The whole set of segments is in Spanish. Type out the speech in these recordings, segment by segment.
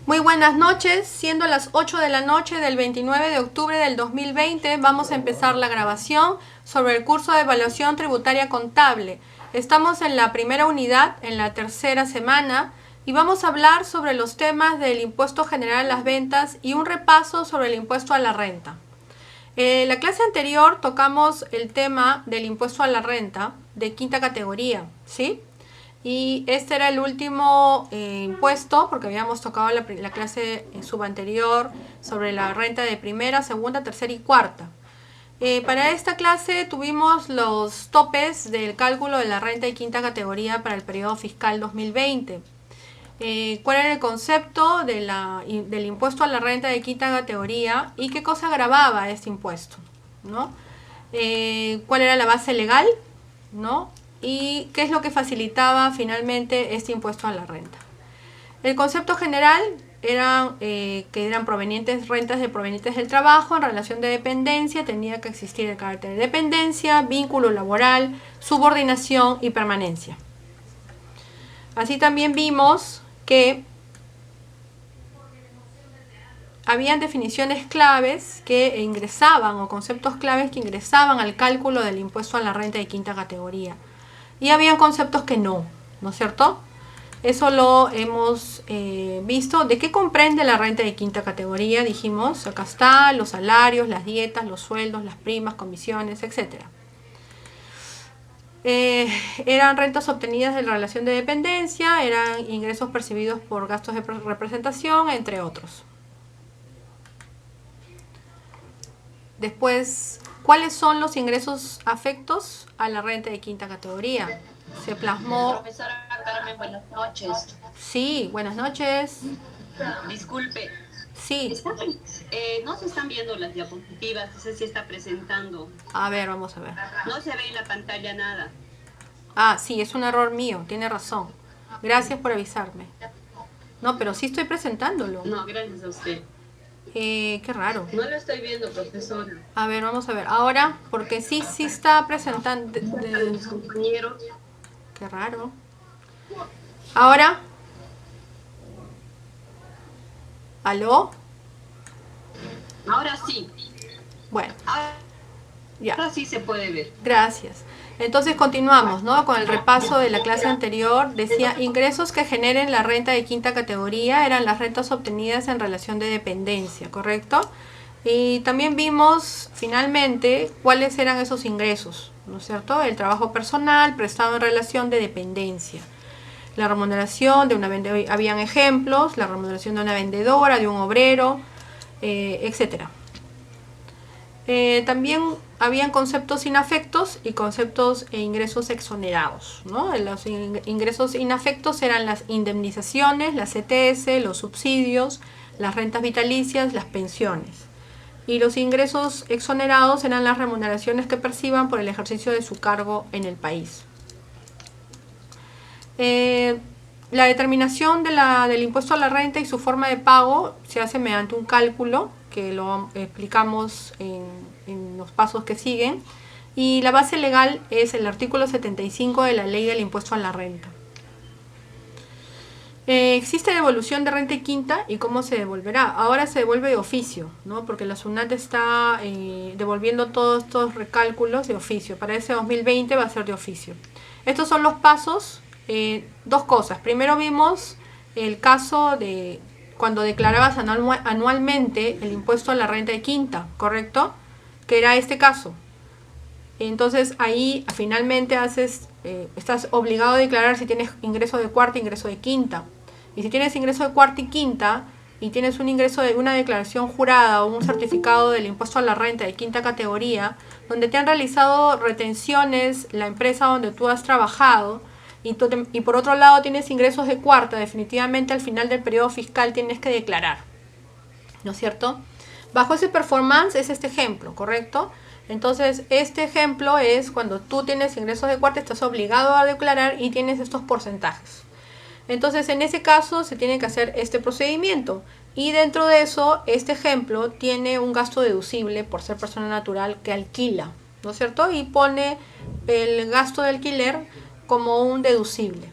Muy buenas noches, siendo las 8 de la noche del 29 de octubre del 2020, vamos a empezar la grabación sobre el curso de evaluación tributaria contable. Estamos en la primera unidad, en la tercera semana, y vamos a hablar sobre los temas del impuesto general a las ventas y un repaso sobre el impuesto a la renta. En la clase anterior tocamos el tema del impuesto a la renta de quinta categoría, ¿sí? Y este era el último impuesto, porque habíamos tocado la clase subanterior sobre la renta de primera, segunda, tercera y cuarta. Para esta clase tuvimos los topes del cálculo de la renta de quinta categoría para el periodo fiscal 2020. ¿Cuál era el concepto del impuesto a la renta de quinta categoría y qué cosa gravaba este impuesto, ¿no? ¿Cuál era la base legal, ¿no? Y qué es lo que facilitaba finalmente este impuesto a la renta. El concepto general era que eran rentas provenientes del trabajo en relación de dependencia, tenía que existir el carácter de dependencia, vínculo laboral, subordinación y permanencia. Así también vimos que habían definiciones claves que ingresaban o conceptos claves que ingresaban al cálculo del impuesto a la renta de quinta categoría. Y habían conceptos que no, ¿no es cierto? Eso lo hemos visto. ¿De qué comprende la renta de quinta categoría? Dijimos, acá está, los salarios, las dietas, los sueldos, las primas, comisiones, etc. Eran rentas obtenidas de la relación de dependencia, eran ingresos percibidos por gastos de representación, entre otros. Después, ¿cuáles son los ingresos afectos a la renta de quinta categoría? Se plasmó... Profesora Carmen, buenas noches. Sí, buenas noches. Disculpe. Sí. No se están viendo las diapositivas, no sé si está presentando. A ver, vamos a ver. No se ve en la pantalla nada. Ah, sí, es un error mío, tiene razón. Gracias por avisarme. No, pero sí estoy presentándolo. No, gracias a usted. Qué raro. No lo estoy viendo, profesora. A ver, vamos a ver. Ahora, porque sí está presentando... Mis compañeros. Qué raro. Ahora. ¿Aló? Ahora sí. Bueno, ya. Ahora sí se puede ver. Gracias. Entonces continuamos, ¿no? Con el repaso de la clase anterior. Decía, ingresos que generen la renta de quinta categoría eran las rentas obtenidas en relación de dependencia, ¿correcto? Y también vimos, finalmente, cuáles eran esos ingresos, ¿no es cierto? El trabajo personal prestado en relación de dependencia. La remuneración de una vendedora, habían ejemplos, la remuneración de una vendedora, de un obrero, etcétera. También habían conceptos inafectos y conceptos e ingresos exonerados, ¿no? Los ingresos inafectos eran las indemnizaciones, las CTS, los subsidios, las rentas vitalicias, las pensiones. Y los ingresos exonerados eran las remuneraciones que perciban por el ejercicio de su cargo en el país. La determinación del impuesto a la renta y su forma de pago se hace mediante un cálculo que lo explicamos en los pasos que siguen, y la base legal es el artículo 75 de la ley del impuesto a la renta. Existe devolución de renta y quinta, y cómo se devolverá. Ahora se devuelve de oficio, ¿no? Porque la SUNAT está devolviendo todos estos recálculos de oficio. Para ese 2020 va a ser de oficio. Estos son los pasos. Dos cosas. Primero vimos el caso de cuando declarabas anualmente el impuesto a la renta de quinta, ¿correcto? Que era este caso. Entonces ahí finalmente estás obligado a declarar si tienes ingreso de cuarta e ingreso de quinta. Y si tienes ingreso de cuarta y quinta y tienes un ingreso de una declaración jurada o un certificado del impuesto a la renta de quinta categoría, donde te han realizado retenciones la empresa donde tú has trabajado, y por otro lado tienes ingresos de cuarta, definitivamente al final del periodo fiscal tienes que declarar, ¿no es cierto? Bajo ese performance es este ejemplo, ¿correcto? Entonces este ejemplo es cuando tú tienes ingresos de cuarta, estás obligado a declarar y tienes estos porcentajes. Entonces en ese caso se tiene que hacer este procedimiento, y dentro de eso este ejemplo tiene un gasto deducible por ser persona natural que alquila, ¿no es cierto? Y pone el gasto de alquiler como un deducible,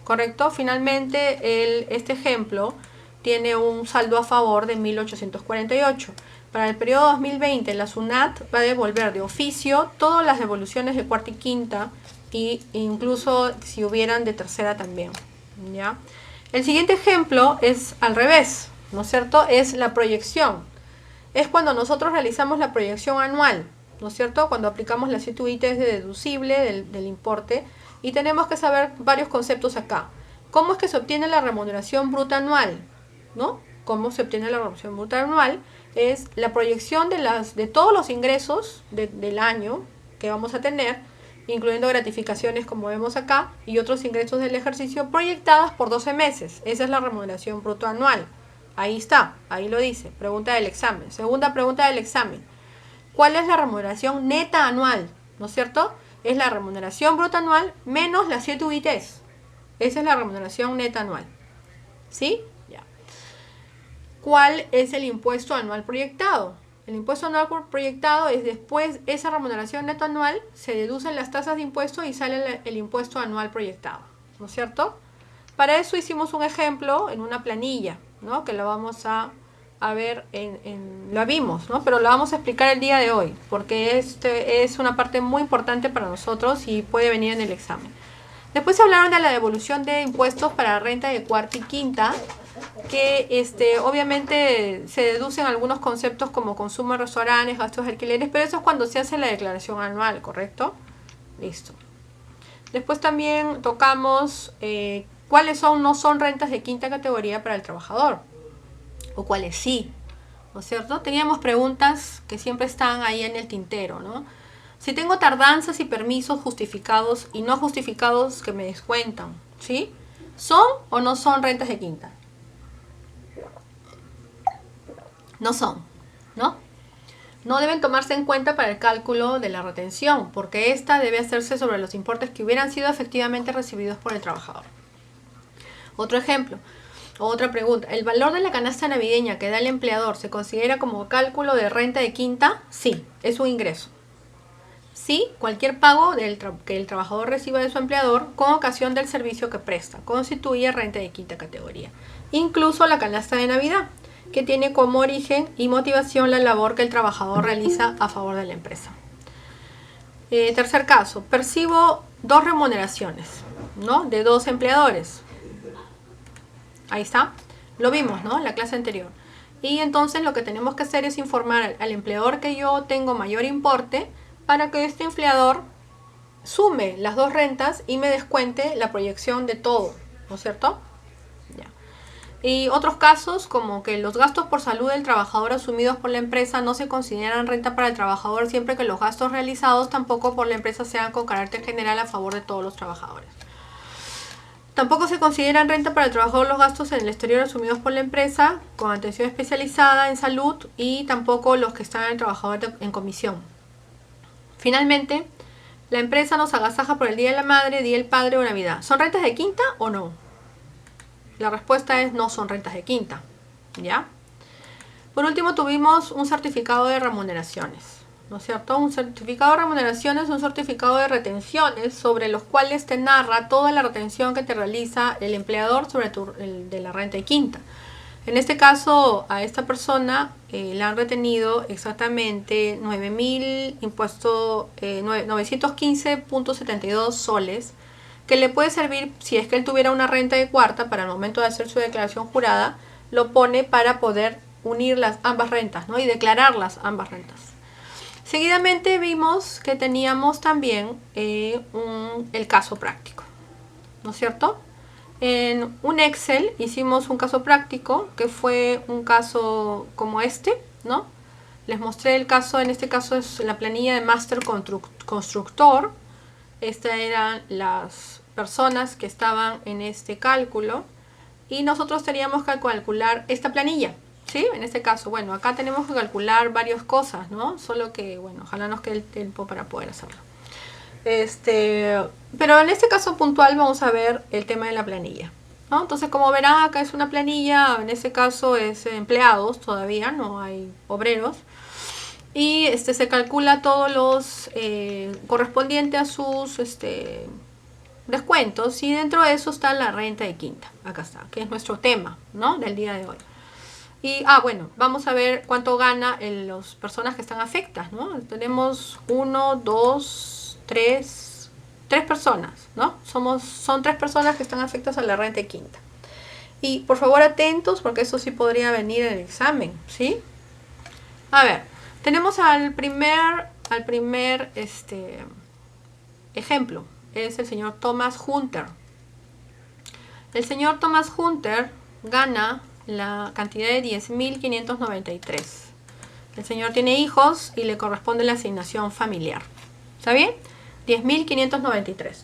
¿correcto? Finalmente este ejemplo tiene un saldo a favor de 1.848. Para el periodo 2020, la SUNAT va a devolver de oficio todas las devoluciones de cuarta y quinta, y incluso si hubieran de tercera también, ¿ya? El siguiente ejemplo es al revés, ¿no es cierto? Es la proyección. Es cuando nosotros realizamos la proyección anual, ¿no es cierto? Cuando aplicamos la 7 UIT de deducible del importe, y tenemos que saber varios conceptos acá. ¿Cómo es que se obtiene la remuneración bruta anual? ¿No? ¿Cómo se obtiene la remuneración bruta anual? Es la proyección de todos los ingresos del año que vamos a tener, incluyendo gratificaciones como vemos acá, y otros ingresos del ejercicio proyectadas por 12 meses. Esa es la remuneración bruta anual. Ahí está, ahí lo dice, pregunta del examen. Segunda pregunta del examen. ¿Cuál es la remuneración neta anual? ¿No es cierto? Es la remuneración bruta anual menos las 7 UITs. Esa es la remuneración neta anual. ¿Sí? Ya. ¿Cuál es el impuesto anual proyectado? El impuesto anual proyectado es después esa remuneración neta anual, se deducen las tasas de impuesto y sale el impuesto anual proyectado. ¿No es cierto? Para eso hicimos un ejemplo en una planilla, ¿no? Que lo vamos a ver, lo vimos, ¿no? Pero lo vamos a explicar el día de hoy, porque este es una parte muy importante para nosotros y puede venir en el examen. Después hablaron de la devolución de impuestos para renta de cuarta y quinta, que obviamente se deducen algunos conceptos como consumo de restaurantes, gastos de alquileres, pero eso es cuando se hace la declaración anual, ¿correcto? Listo. Después también tocamos cuáles no son rentas de quinta categoría para el trabajador, o cuáles sí, ¿no es cierto? Teníamos preguntas que siempre están ahí en el tintero, ¿no? Si tengo tardanzas y permisos justificados y no justificados que me descuentan, ¿sí? ¿Son o no son rentas de quinta? No son, ¿no? No deben tomarse en cuenta para el cálculo de la retención, porque esta debe hacerse sobre los importes que hubieran sido efectivamente recibidos por el trabajador. Otro ejemplo, otra pregunta. ¿El valor de la canasta navideña que da el empleador se considera como cálculo de renta de quinta? Sí, es un ingreso. Sí, cualquier pago que el trabajador reciba de su empleador con ocasión del servicio que presta constituye renta de quinta categoría. Incluso la canasta de Navidad, que tiene como origen y motivación la labor que el trabajador realiza a favor de la empresa. Tercer caso, percibo dos remuneraciones, ¿no? De dos empleadores. Ahí está, lo vimos, ¿no? En la clase anterior. Y entonces lo que tenemos que hacer es informar al empleador que yo tengo mayor importe para que este empleador sume las dos rentas y me descuente la proyección de todo, ¿no es cierto? Ya. Y otros casos como que los gastos por salud del trabajador asumidos por la empresa no se consideran renta para el trabajador siempre que los gastos realizados tampoco por la empresa sean con carácter general a favor de todos los trabajadores. Tampoco se consideran renta para el trabajador los gastos en el exterior asumidos por la empresa con atención especializada en salud y tampoco los que están en el trabajador en comisión. Finalmente, la empresa nos agasaja por el Día de la Madre, Día del Padre o Navidad. ¿Son rentas de quinta o no? La respuesta es no son rentas de quinta, ¿ya? Por último, tuvimos un certificado de remuneraciones, ¿no es cierto? Un certificado de remuneraciones es un certificado de retenciones sobre los cuales te narra toda la retención que te realiza el empleador sobre de la renta de quinta. En este caso, a esta persona le han retenido exactamente 915.72 soles, que le puede servir si es que él tuviera una renta de cuarta para el momento de hacer su declaración jurada, lo pone para poder unir ambas rentas, ¿no? Y declararlas ambas rentas. Seguidamente vimos que teníamos también el caso práctico, ¿no es cierto? En un Excel hicimos un caso práctico que fue un caso como este, ¿no? Les mostré el caso, en este caso es la planilla de Master Constructor. Estas eran las personas que estaban en este cálculo y nosotros teníamos que calcular esta planilla, ¿sí? En este caso, bueno, acá tenemos que calcular varias cosas, ¿no? Solo que, bueno, ojalá nos quede el tiempo para poder hacerlo. Pero en este caso puntual vamos a ver el tema de la planilla, ¿no? Entonces, como verán, acá es una planilla, en este caso es empleados todavía, no hay obreros. Y se calcula todos los correspondiente a sus descuentos y dentro de eso está la renta de quinta. Acá está, que es nuestro tema, ¿no? Del día de hoy. Y, bueno, vamos a ver cuánto gana las personas que están afectas, ¿no? Tenemos 1, 2, 3 personas, ¿no? Son 3 personas que están afectas a la renta de quinta. Y por favor atentos porque eso sí podría venir en el examen, ¿sí? A ver, tenemos al primer ejemplo. Es el señor Thomas Hunter. El señor Thomas Hunter gana la cantidad de 10.593. El señor tiene hijos y le corresponde la asignación familiar. ¿Está bien? 10.593.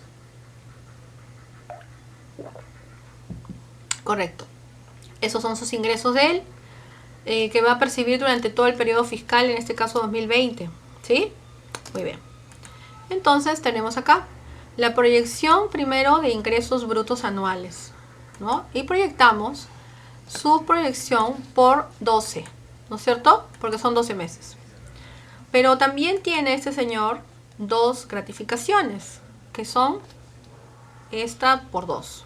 Correcto. Esos son sus ingresos de él, que va a percibir durante todo el periodo fiscal, en este caso 2020. ¿Sí? Muy bien. Entonces tenemos acá la proyección primero de ingresos brutos anuales, ¿no? Y proyectamos su proyección por 12, ¿no es cierto? Porque son 12 meses. Pero también tiene este señor 2 gratificaciones, que son esta por 2,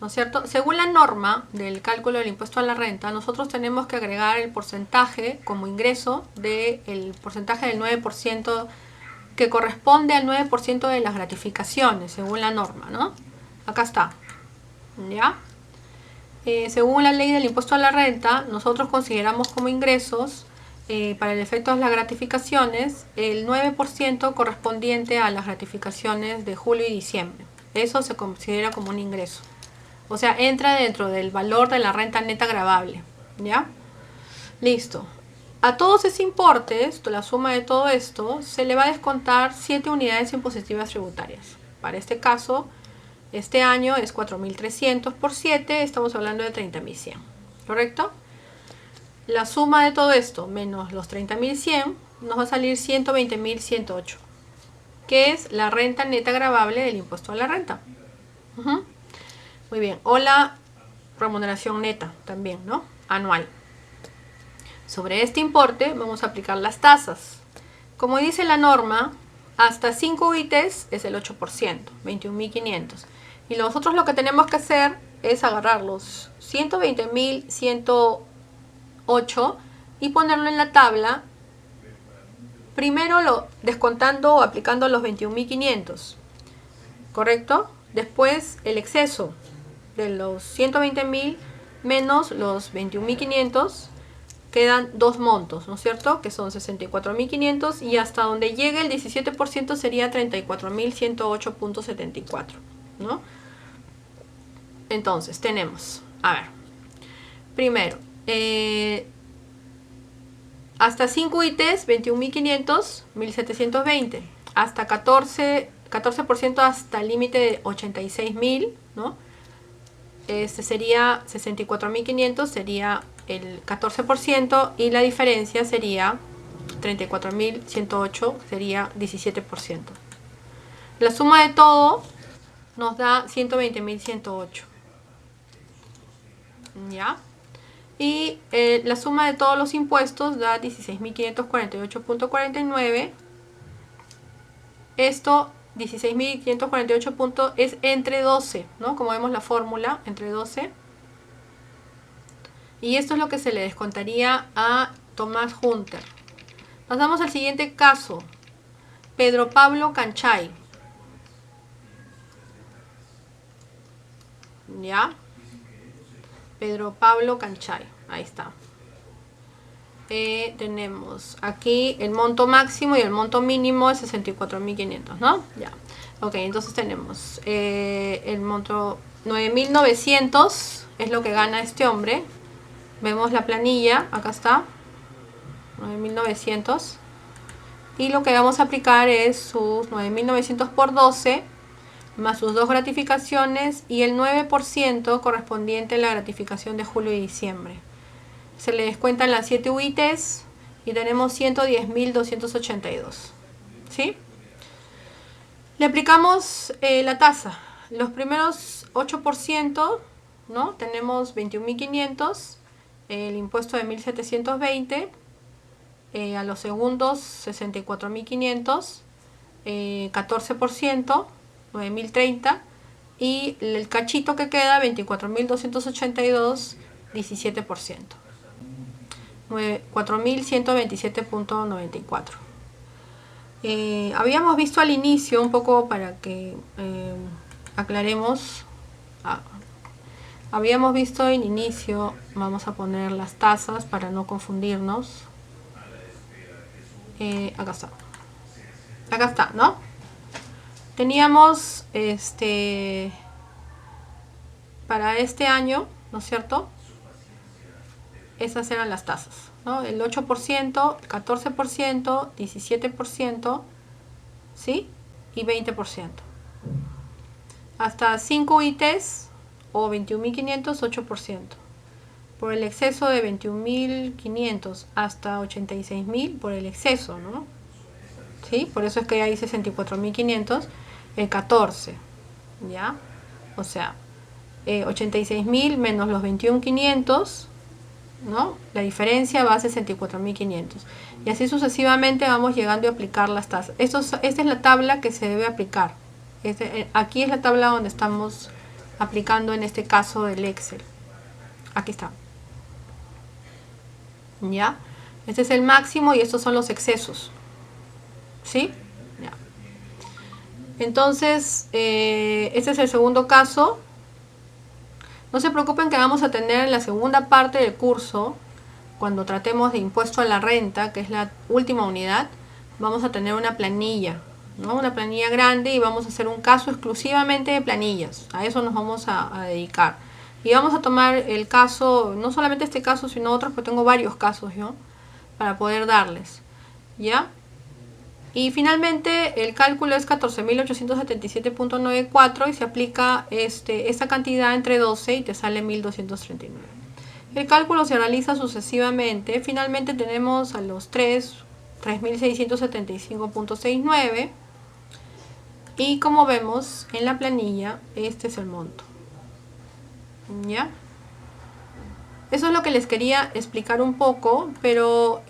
¿no es cierto? Según la norma del cálculo del impuesto a la renta, nosotros tenemos que agregar el porcentaje como ingreso del porcentaje del 9%, que corresponde al 9% de las gratificaciones, según la norma, ¿no? Acá está, ¿ya? Según la ley del impuesto a la renta, nosotros consideramos como ingresos, para el efecto de las gratificaciones, el 9% correspondiente a las gratificaciones de julio y diciembre. Eso se considera como un ingreso. O sea, entra dentro del valor de la renta neta gravable, ¿ya? Listo. A todos esos importes, la suma de todo esto, se le va a descontar 7 unidades impositivas tributarias. Para este caso, este año es 4.300 por 7, estamos hablando de 30.100, ¿correcto? La suma de todo esto menos los 30.100 nos va a salir 120.108, que es la renta neta gravable del impuesto a la renta. Muy bien, o la remuneración neta también, ¿no? Anual. Sobre este importe vamos a aplicar las tasas. Como dice la norma, hasta 5 UITs es el 8%, 21.500. Y nosotros lo que tenemos que hacer es agarrar los 120.108 y ponerlo en la tabla. Primero descontando o aplicando los 21.500, ¿correcto? Después el exceso de los 120.000 menos los 21.500. Quedan 2 montos, ¿no es cierto? Que son 64.500 y hasta donde llegue el 17% sería 34.108.74, ¿no? Entonces, tenemos, a ver, primero, hasta 5 ITs, 21.500, 1.720. Hasta 14% hasta el límite de 86.000, ¿no? Este sería 64.500, sería el 14% y la diferencia sería 34.108, sería 17%. La suma de todo nos da 120.108. ¿Ya? Y la suma de todos los impuestos da 16.548.49. Esto 16.548 es entre 12, ¿no? Como vemos la fórmula, entre 12. Y esto es lo que se le descontaría a Tomás Hunter. Pasamos al siguiente caso. Pedro Pablo Canchay. ¿Ya? Pedro Pablo Canchay. Ahí está. Tenemos aquí el monto máximo y el monto mínimo es 64.500, ¿no? Ya. Ok, entonces tenemos el monto 9.900 es lo que gana este hombre. Vemos la planilla, acá está, 9.900. Y lo que vamos a aplicar es sus 9.900 por 12, más sus 2 gratificaciones y el 9% correspondiente a la gratificación de julio y diciembre. Se le descuentan las 7 UITs y tenemos 110.282. ¿Sí? Le aplicamos la tasa. Los primeros 8%, ¿no? Tenemos 21.500. El impuesto de 1.720, a los segundos 64.500, 14%, 9.030. Y el cachito que queda, 24.282, 17%. 4.127.94. Habíamos visto al inicio, un poco para que aclaremos, habíamos visto en inicio, vamos a poner las tasas para no confundirnos. Acá está, ¿no? Teníamos para este año, ¿no es cierto? Esas eran las tasas, ¿no? El 8%, 14%, 17%, ¿sí? Y 20%. Hasta 5 ITs o 21.500, 8%. Por el exceso de 21.500 hasta 86.000 por el exceso, ¿no? ¿Sí? Por eso es que ya dice 64.500, el 14, ¿ya? O sea, 86.000 menos los 21.500, ¿no? La diferencia va a 64.500. Y así sucesivamente vamos llegando a aplicar las tasas. Esta es la tabla que se debe aplicar. Aquí es la tabla donde estamos aplicando en este caso del Excel. Aquí está. ¿Ya? Este es el máximo y estos son los excesos. ¿Sí? Ya. Entonces, este es el segundo caso. No se preocupen que vamos a tener en la segunda parte del curso, cuando tratemos de impuesto a la renta, que es la última unidad, vamos a tener una planilla, ¿no? Una planilla grande y vamos a hacer un caso exclusivamente de planillas. A eso nos vamos a dedicar. Y vamos a tomar el caso, no solamente este caso, sino otros, porque tengo varios casos yo, para poder darles. ¿Ya? Y finalmente el cálculo es 14.877.94 y se aplica esta cantidad entre 12 y te sale 1.239. El cálculo se realiza sucesivamente. Finalmente tenemos a los 3.675.69 y como vemos en la planilla, este es el monto. ¿Ya? Eso es lo que les quería explicar un poco, pero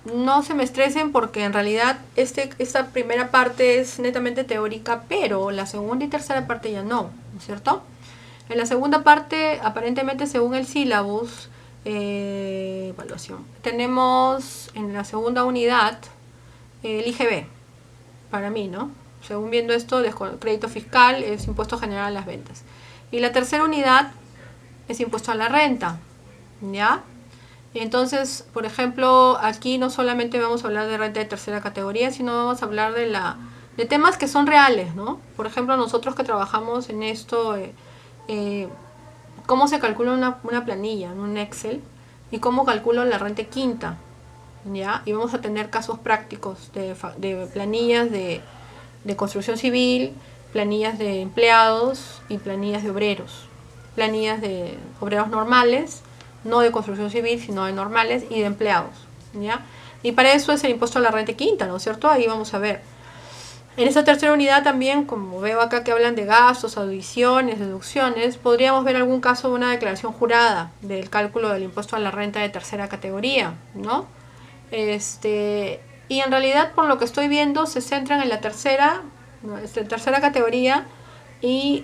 no se me estresen porque en realidad esta primera parte es netamente teórica, pero la segunda y tercera parte ya no, ¿no es cierto? En la segunda parte, aparentemente según el sílabus, evaluación, tenemos en la segunda unidad el IGB, para mí, ¿no? Según viendo esto, crédito fiscal es impuesto general a las ventas. Y la tercera unidad es impuesto a la renta, ¿ya? Entonces, por ejemplo, aquí no solamente vamos a hablar de renta de tercera categoría, sino vamos a hablar de temas que son reales, ¿no? Por ejemplo, nosotros que trabajamos en esto, cómo se calcula una planilla en un Excel y cómo calculo la renta quinta, ¿ya? Y vamos a tener casos prácticos de planillas de construcción civil, planillas de empleados y planillas de obreros. Planillas de obreros normales, no de construcción civil, sino de normales y de empleados, ¿ya? Y para eso es el impuesto a la renta quinta, ¿no es cierto? Ahí vamos a ver. En esta tercera unidad también, como veo acá que hablan de gastos, audiciones, deducciones, podríamos ver algún caso de una declaración jurada del cálculo del impuesto a la renta de tercera categoría, ¿no? Y en realidad, por lo que estoy viendo, se centran en la tercera categoría. Y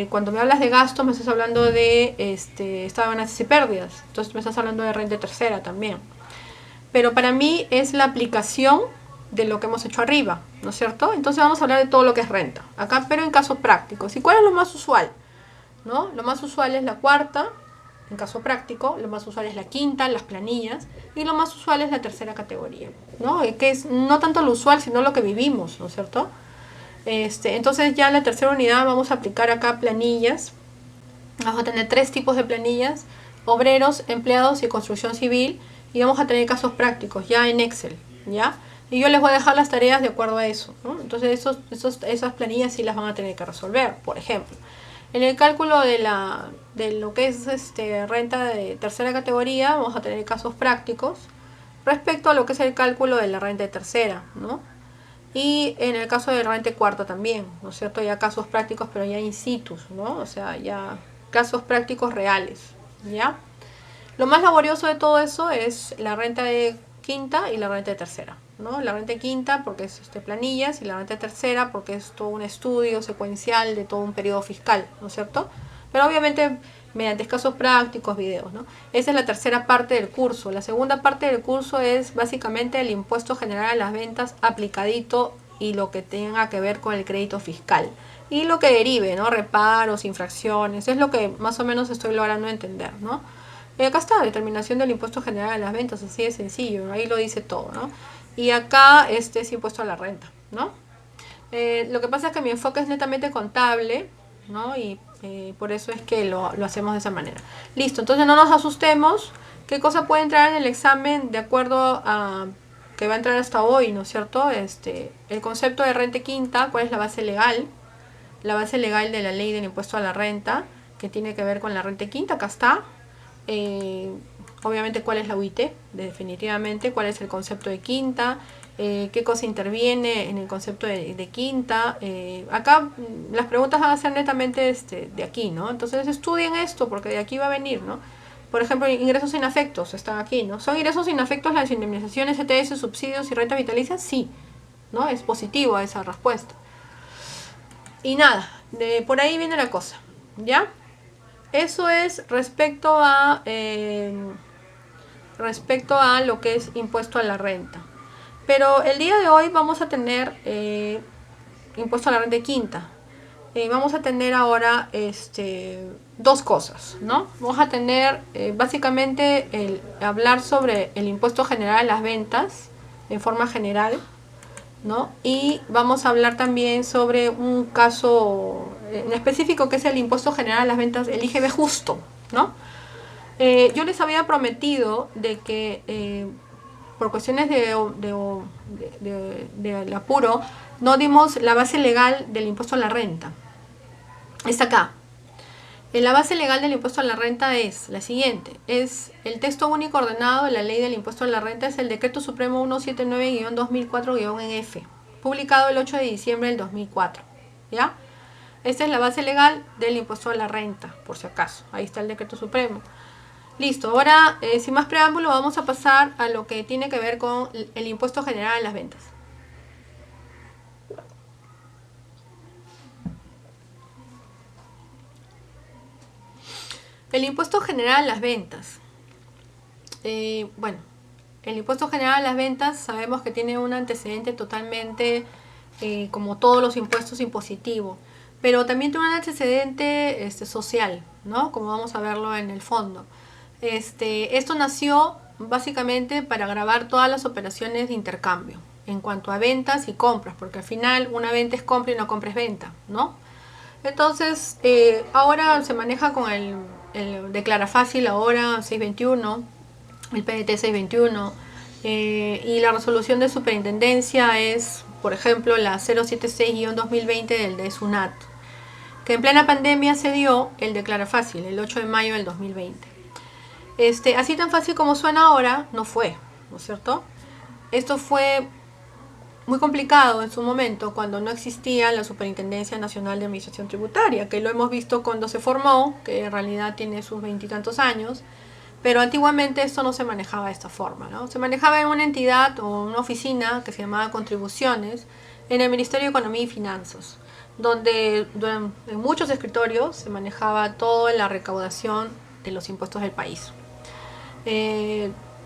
cuando me hablas de gastos me estás hablando de estado de ganancias y pérdidas, entonces me estás hablando de renta tercera también, pero para mí es la aplicación de lo que hemos hecho arriba, ¿no es cierto? Entonces vamos a hablar de todo lo que es renta acá, pero en casos prácticos. ¿Y cuál es lo más usual? ¿No? Lo más usual es la cuarta, en caso práctico, lo más usual es la quinta, las planillas, y lo más usual es la tercera categoría, ¿no? Que es no tanto lo usual, sino lo que vivimos, ¿no es cierto? Entonces ya en la tercera unidad vamos a aplicar acá planillas. Vamos a tener 3 tipos de planillas: obreros, empleados y construcción civil. Y vamos a tener casos prácticos ya en Excel, ¿ya? Y yo les voy a dejar las tareas de acuerdo a eso, ¿no? Entonces esas planillas sí las van a tener que resolver. Por ejemplo, en el cálculo de lo que es renta de tercera categoría, vamos a tener casos prácticos respecto a lo que es el cálculo de la renta de tercera, ¿no? Y en el caso de renta cuarta también, ¿no es cierto? Ya casos prácticos, pero ya in situ, ¿no? O sea, ya casos prácticos reales, ¿ya? Lo más laborioso de todo eso es la renta de quinta y la renta de tercera, ¿no? La renta quinta porque es planillas, y la renta tercera porque es todo un estudio secuencial de todo un periodo fiscal, ¿no es cierto? Pero obviamente mediante casos prácticos, videos, ¿no? Esa es la tercera parte del curso. La segunda parte del curso es básicamente el impuesto general a las ventas aplicadito y lo que tenga que ver con el crédito fiscal. Y lo que derive, ¿no? Reparos, infracciones, es lo que más o menos estoy logrando entender, ¿no? Acá está, determinación del impuesto general a las ventas, así de sencillo, ahí lo dice todo, ¿no? Y acá este es impuesto a la renta, ¿no? Lo que pasa es que mi enfoque es netamente contable, ¿no? Y por eso es que lo hacemos de esa manera. Listo, entonces no nos asustemos. ¿Qué cosa puede entrar en el examen de acuerdo a que va a entrar hasta hoy, ¿no es cierto? El concepto de renta quinta, ¿cuál es la base legal? La base legal de la ley del impuesto a la renta, que tiene que ver con la renta quinta, acá está. Obviamente cuál es la UIT, definitivamente cuál es el concepto de quinta, qué cosa interviene en el concepto de quinta. Acá las preguntas van a ser netamente de aquí, ¿no? Entonces estudien esto porque de aquí va a venir, ¿no? Por ejemplo, ingresos inafectos están aquí, ¿no? ¿Son ingresos inafectos las indemnizaciones, ETS, subsidios y renta vitalicia? Sí, ¿no? Es positivo esa respuesta. Y nada, por ahí viene la cosa, ¿ya? Eso es respecto a lo que es impuesto a la renta. Pero el día de hoy vamos a tener impuesto a la renta quinta. Vamos a tener ahora dos cosas, ¿no? Vamos a tener básicamente hablar sobre el impuesto general a las ventas en forma general, ¿no? Y vamos a hablar también sobre un caso en específico que es el impuesto general a las ventas, el IGB justo, ¿no? Yo les había prometido de que por cuestiones de apuro no dimos la base legal del impuesto a la renta. Está acá. La base legal del impuesto a la renta es la siguiente. Es el texto único ordenado de la ley del impuesto a la renta, es el decreto supremo 179-2004-NF, publicado el 8 de diciembre del 2004. ¿Ya? Esta es la base legal del impuesto a la renta, por si acaso. Ahí está el decreto supremo. Listo, ahora sin más preámbulo vamos a pasar a lo que tiene que ver con el impuesto general a las ventas. El impuesto general a las ventas. Bueno, el impuesto general a las ventas sabemos que tiene un antecedente totalmente, como todos los impuestos, impositivo. Pero también tiene un antecedente social, ¿no? Como vamos a verlo en el fondo. Esto nació básicamente para gravar todas las operaciones de intercambio en cuanto a ventas y compras, porque al final una venta es compra y una compra es venta, ¿no? Entonces, ahora se maneja con el Declara Fácil, ahora 621, el PDT 621, y la resolución de superintendencia es, por ejemplo, la 076-2020 del de SUNAT, que en plena pandemia se dio el Declara Fácil, el 8 de mayo del 2020. Así tan fácil como suena ahora, no fue, ¿no es cierto? Esto fue muy complicado en su momento cuando no existía la Superintendencia Nacional de Administración Tributaria, que lo hemos visto cuando se formó, que en realidad tiene sus 20 y tantos años, pero antiguamente esto no se manejaba de esta forma, ¿no? Se manejaba en una entidad o una oficina que se llamaba Contribuciones en el Ministerio de Economía y Finanzas, donde en muchos escritorios se manejaba toda la recaudación de los impuestos del país.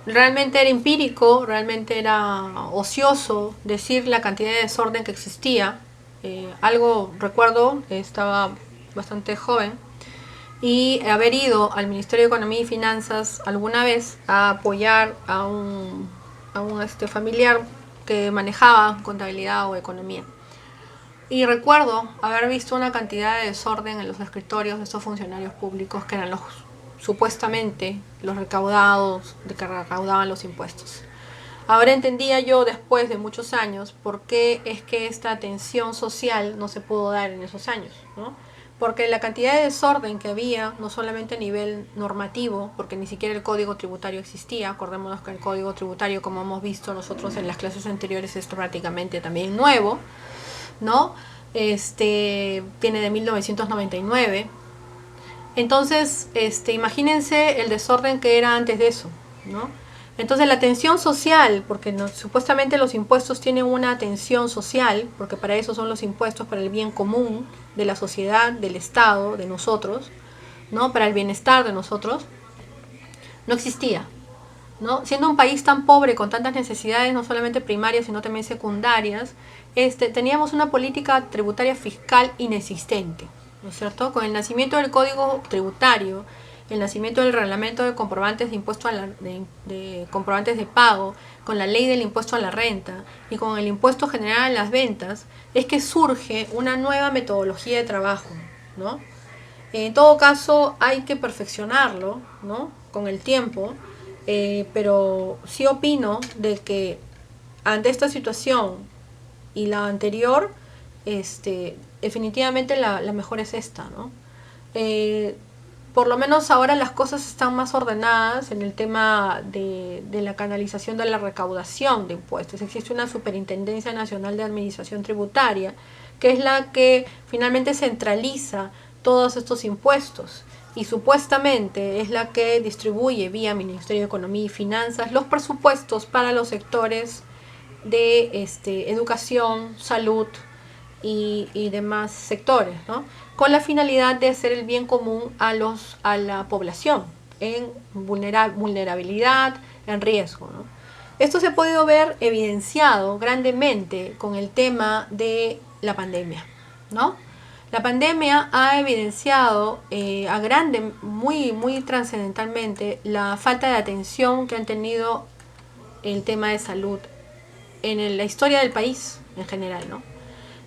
Realmente era empírico, realmente era ocioso decir la cantidad de desorden que existía. Algo recuerdo, estaba bastante joven, y haber ido al Ministerio de Economía y Finanzas alguna vez a apoyar a un familiar que manejaba contabilidad o economía. Y recuerdo haber visto una cantidad de desorden en los escritorios de estos funcionarios públicos que eran los supuestamente los recaudados, de que recaudaban los impuestos. Ahora entendía yo, después de muchos años, por qué es que esta atención social no se pudo dar en esos años, ¿no? Porque la cantidad de desorden que había, no solamente a nivel normativo, porque ni siquiera el Código Tributario existía. Acordémonos que el Código Tributario, como hemos visto nosotros en las clases anteriores, es prácticamente también nuevo, ¿no? Viene de 1999. Entonces, imagínense el desorden que era antes de eso, ¿no? Entonces la atención social, porque supuestamente los impuestos tienen una atención social, porque para eso son los impuestos, para el bien común de la sociedad, del Estado, de nosotros, ¿no? Para el bienestar de nosotros, no existía, ¿no? Siendo un país tan pobre, con tantas necesidades, no solamente primarias, sino también secundarias, teníamos una política tributaria fiscal inexistente, ¿no es cierto? Con el nacimiento del Código Tributario, el nacimiento del reglamento de comprobantes de impuesto de comprobantes de pago, con la ley del impuesto a la renta y con el impuesto general a las ventas, es que surge una nueva metodología de trabajo, ¿no? En todo caso hay que perfeccionarlo, ¿no? Con el tiempo, pero sí opino de que ante esta situación y la anterior, definitivamente la mejor es esta, ¿no? Por lo menos ahora las cosas están más ordenadas en el tema de la canalización de la recaudación de impuestos. Existe una Superintendencia Nacional de Administración Tributaria, que es la que finalmente centraliza todos estos impuestos y supuestamente es la que distribuye vía Ministerio de Economía y Finanzas los presupuestos para los sectores de educación, salud y demás sectores, ¿no? Con la finalidad de hacer el bien común a la población en vulnerabilidad, en riesgo, ¿no? Esto se ha podido ver evidenciado grandemente con el tema de la pandemia, ¿no? La pandemia ha evidenciado muy trascendentalmente la falta de atención que han tenido el tema de salud en la historia del país en general, ¿no?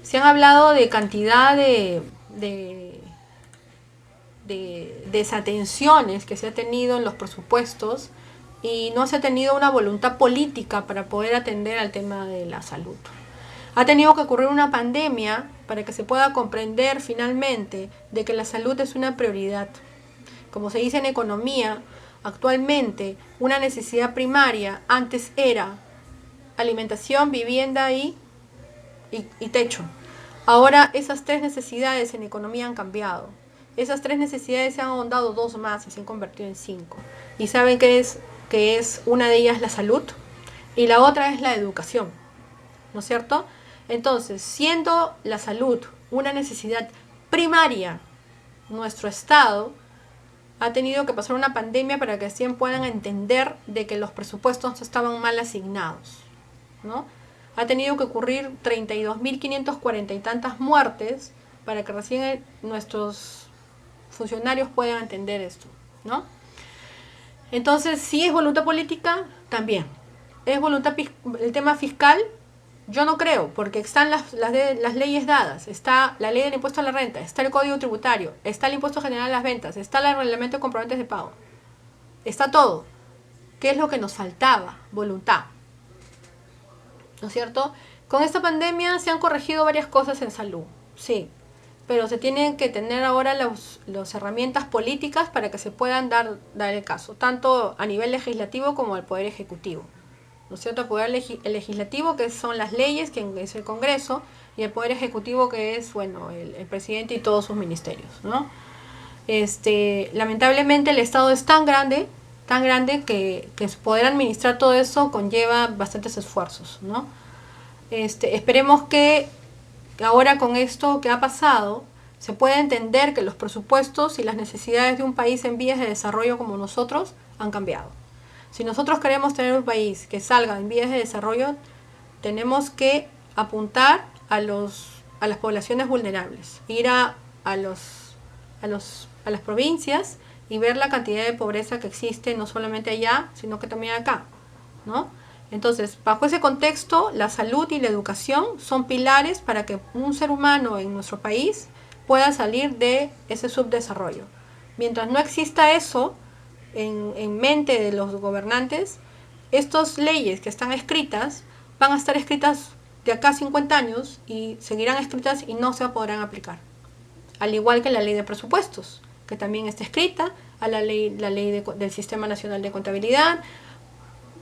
Se han hablado de cantidad de desatenciones que se ha tenido en los presupuestos y no se ha tenido una voluntad política para poder atender al tema de la salud. Ha tenido que ocurrir una pandemia para que se pueda comprender finalmente de que la salud es una prioridad. Como se dice en economía, actualmente una necesidad primaria antes era alimentación, vivienda y techo. Ahora esas tres necesidades en economía han cambiado. Esas tres necesidades se han ahondado dos más y se han convertido en 5. ¿Y saben qué es? Que es una de ellas la salud y la otra es la educación, ¿no es cierto? Entonces, siendo la salud una necesidad primaria, nuestro Estado ha tenido que pasar una pandemia para que así puedan entender de que los presupuestos estaban mal asignados, ¿no? Ha tenido que ocurrir 32.540 y tantas muertes para que recién nuestros funcionarios puedan entender esto, ¿no? Entonces, si es voluntad política, también. ¿Es voluntad el tema fiscal? Yo no creo, porque están las leyes dadas. Está la ley del impuesto a la renta, está el Código Tributario, está el impuesto general a las ventas, está el reglamento de comprobantes de pago. Está todo. ¿Qué es lo que nos faltaba? Voluntad, ¿no es cierto? Con esta pandemia se han corregido varias cosas en salud, sí, pero se tienen que tener ahora las herramientas políticas para que se puedan dar el caso, tanto a nivel legislativo como al Poder Ejecutivo, ¿no es cierto? El Poder Legislativo, que son las leyes, que es el Congreso, y el Poder Ejecutivo, que es, bueno, el presidente y todos sus ministerios, ¿no? Lamentablemente el Estado es tan grande que poder administrar todo eso conlleva bastantes esfuerzos, ¿no? Esperemos que ahora con esto que ha pasado se pueda entender que los presupuestos y las necesidades de un país en vías de desarrollo como nosotros han cambiado. Si nosotros queremos tener un país que salga en vías de desarrollo, tenemos que apuntar a las poblaciones vulnerables, ir a las provincias y ver la cantidad de pobreza que existe no solamente allá, sino que también acá, ¿no? Entonces, bajo ese contexto, la salud y la educación son pilares para que un ser humano en nuestro país pueda salir de ese subdesarrollo. Mientras no exista eso en mente de los gobernantes, estas leyes que están escritas van a estar escritas de acá a 50 años y seguirán escritas y no se podrán aplicar. Al igual que la ley de presupuestos, que también está escrita, a la ley del Sistema Nacional de Contabilidad,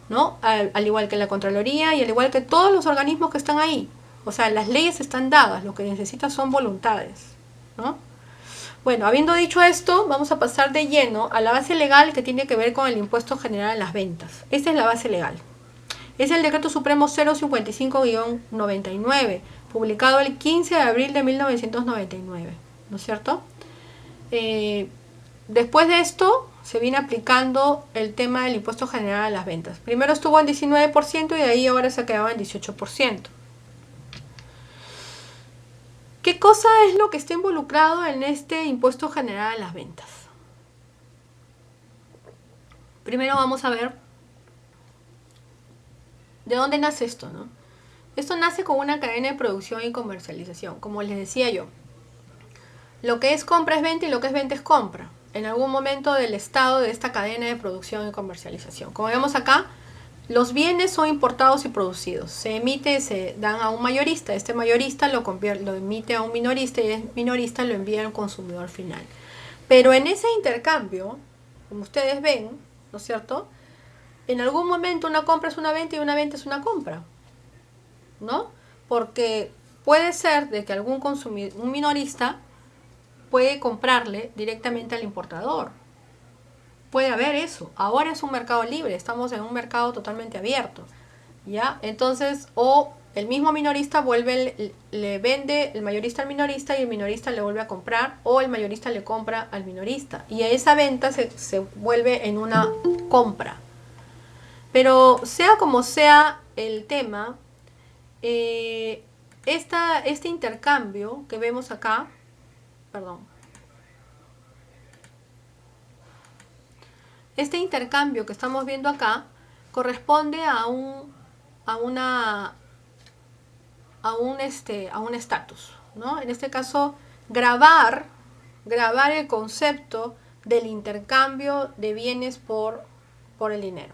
¿no? Al igual que la Contraloría y al igual que todos los organismos que están ahí. O sea, las leyes están dadas, lo que necesitas son voluntades, ¿no? Bueno, habiendo dicho esto, vamos a pasar de lleno a la base legal que tiene que ver con el impuesto general a las ventas. Esta es la base legal. Es el Decreto Supremo 055-99, publicado el 15 de abril de 1999, ¿no es cierto? Después de esto, se viene aplicando el tema del impuesto general a las ventas. Primero estuvo en 19% y de ahí ahora se ha quedado en 18%. ¿Qué cosa es lo que está involucrado en este impuesto general a las ventas? Primero vamos a ver de dónde nace esto, ¿no? Esto nace con una cadena de producción y comercialización. Como les decía yo, lo que es compra es venta y lo que es venta es compra. En algún momento del estado de esta cadena de producción y comercialización. Como vemos acá, los bienes son importados y producidos. Se emite, se dan a un mayorista. Este mayorista lo emite a un minorista y el minorista lo envía al consumidor final. Pero en ese intercambio, como ustedes ven, ¿no es cierto? En algún momento una compra es una venta y una venta es una compra, ¿no? Porque puede ser de que un minorista puede comprarle directamente al importador. Puede haber eso. Ahora es un mercado libre, estamos en un mercado totalmente abierto, ¿ya? Entonces, o el mismo minorista le vende el mayorista al minorista y el minorista le vuelve a comprar, o el mayorista le compra al minorista. Y esa venta se vuelve en una compra. Pero sea como sea el tema, este intercambio que vemos acá, este intercambio que estamos viendo acá corresponde a un estatus, ¿no? En este caso, grabar el concepto del intercambio de bienes por el dinero.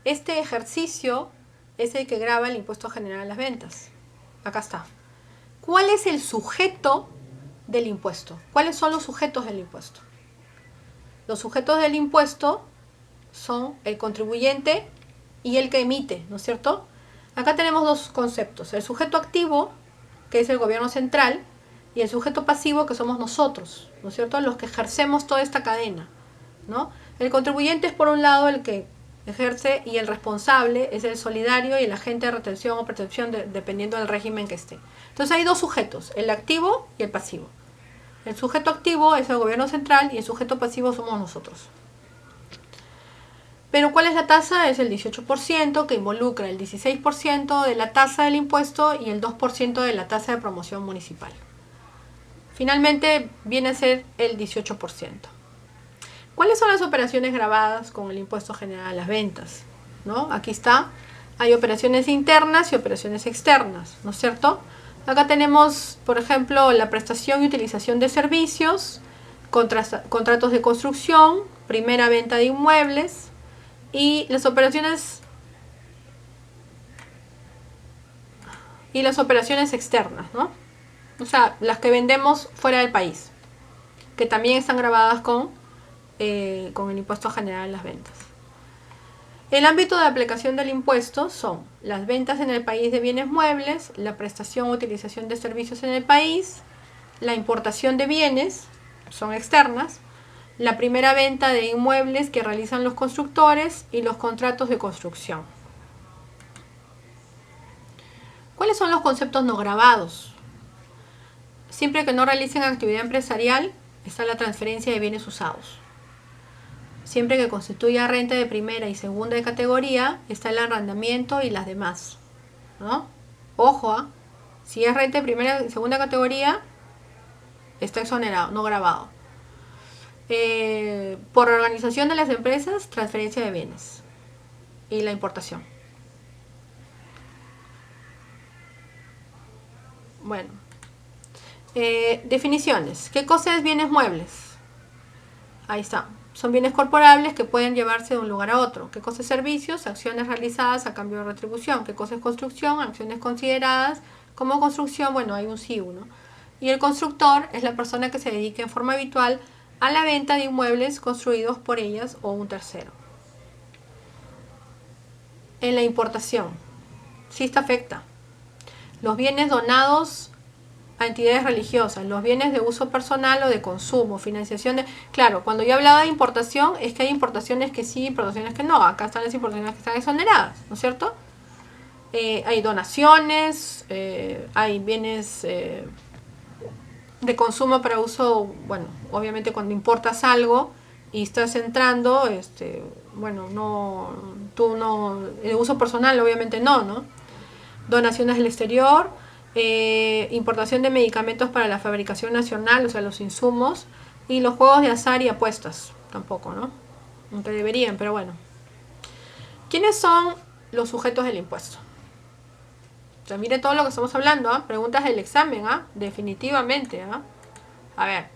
Este ejercicio es el que grava el impuesto general a las ventas. Acá está. ¿Cuál es el sujeto del impuesto? ¿Cuáles son los sujetos del impuesto? Los sujetos del impuesto son el contribuyente y el que emite, ¿no es cierto? Acá tenemos dos conceptos. El sujeto activo, que es el gobierno central, y el sujeto pasivo, que somos nosotros, ¿no es cierto? Los que ejercemos toda esta cadena, ¿no? El contribuyente es por un lado el que ejerce y el responsable es el solidario y el agente de retención o pretensión dependiendo del régimen que esté. Entonces hay dos sujetos, el activo y el pasivo. El sujeto activo es el gobierno central y el sujeto pasivo somos nosotros. Pero ¿cuál es la tasa? Es el 18%, que involucra el 16% de la tasa del impuesto y el 2% de la tasa de promoción municipal. Finalmente viene a ser el 18%. ¿Cuáles son las operaciones gravadas con el impuesto general a las ventas? ¿No? Aquí está. Hay operaciones internas y operaciones externas, ¿no es cierto? Acá tenemos, por ejemplo, la prestación y utilización de servicios, contratos de construcción, primera venta de inmuebles y las operaciones externas, ¿no? O sea, las que vendemos fuera del país, que también están gravadas con el impuesto general a las ventas. El ámbito de aplicación del impuesto son las ventas en el país de bienes muebles, la prestación o utilización de servicios en el país, la importación de bienes, son externas, la primera venta de inmuebles que realizan los constructores y los contratos de construcción. ¿Cuáles son los conceptos no gravados? Siempre que no realicen actividad empresarial, está la transferencia de bienes usados. Siempre que constituya renta de primera y segunda de categoría, está el arrendamiento y las demás, ¿no? Ojo, si es renta de primera y segunda categoría, está exonerado, no gravado. Por organización de las empresas, transferencia de bienes y la importación. Bueno, definiciones. ¿Qué cosa es bienes muebles? Ahí está. Son bienes corporables que pueden llevarse de un lugar a otro. ¿Qué cosa es servicios? Acciones realizadas a cambio de retribución. ¿Qué cosa es construcción? Acciones consideradas como construcción. Bueno, hay un SIU, ¿no? Y el constructor es la persona que se dedica en forma habitual a la venta de inmuebles construidos por ellas o un tercero. En la importación, sí, esta afecta. Los bienes donados a entidades religiosas, los bienes de uso personal o de consumo, financiación de... Claro, cuando yo hablaba de importación, es que hay importaciones que sí, importaciones que no. Acá están las importaciones que están exoneradas, ¿no es cierto? Hay donaciones, hay bienes de consumo para uso, bueno, obviamente cuando importas algo y estás entrando, bueno, no, tú no, de uso personal obviamente no, ¿no? Donaciones del exterior, importación de medicamentos para la fabricación nacional, o sea, los insumos, y los juegos de azar y apuestas, tampoco, ¿no? Aunque deberían, pero bueno. ¿Quiénes son los sujetos del impuesto? O sea, mire todo lo que estamos hablando, ¿ah? Preguntas del examen, ¿ah? Definitivamente, ¿ah? A ver,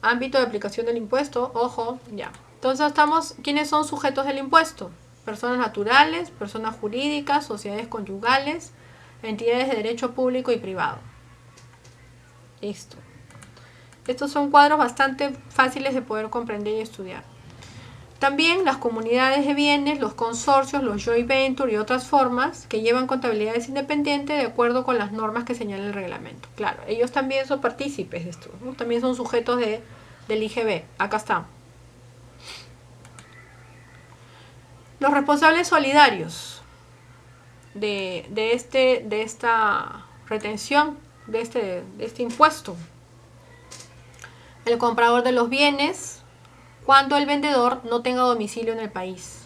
ámbito de aplicación del impuesto, ojo, ya. Entonces estamos, ¿quiénes son sujetos del impuesto? Personas naturales, personas jurídicas, sociedades conyugales, entidades de derecho público y privado. Listo. Estos son cuadros bastante fáciles de poder comprender y estudiar. También las comunidades de bienes, los consorcios, los joint venture y otras formas que llevan contabilidades independientes de acuerdo con las normas que señala el reglamento. Claro, ellos también son partícipes de esto, ¿no? También son sujetos del IGB. Acá está. Los responsables solidarios de esta retención, de este impuesto. El comprador de los bienes, cuando el vendedor no tenga domicilio en el país.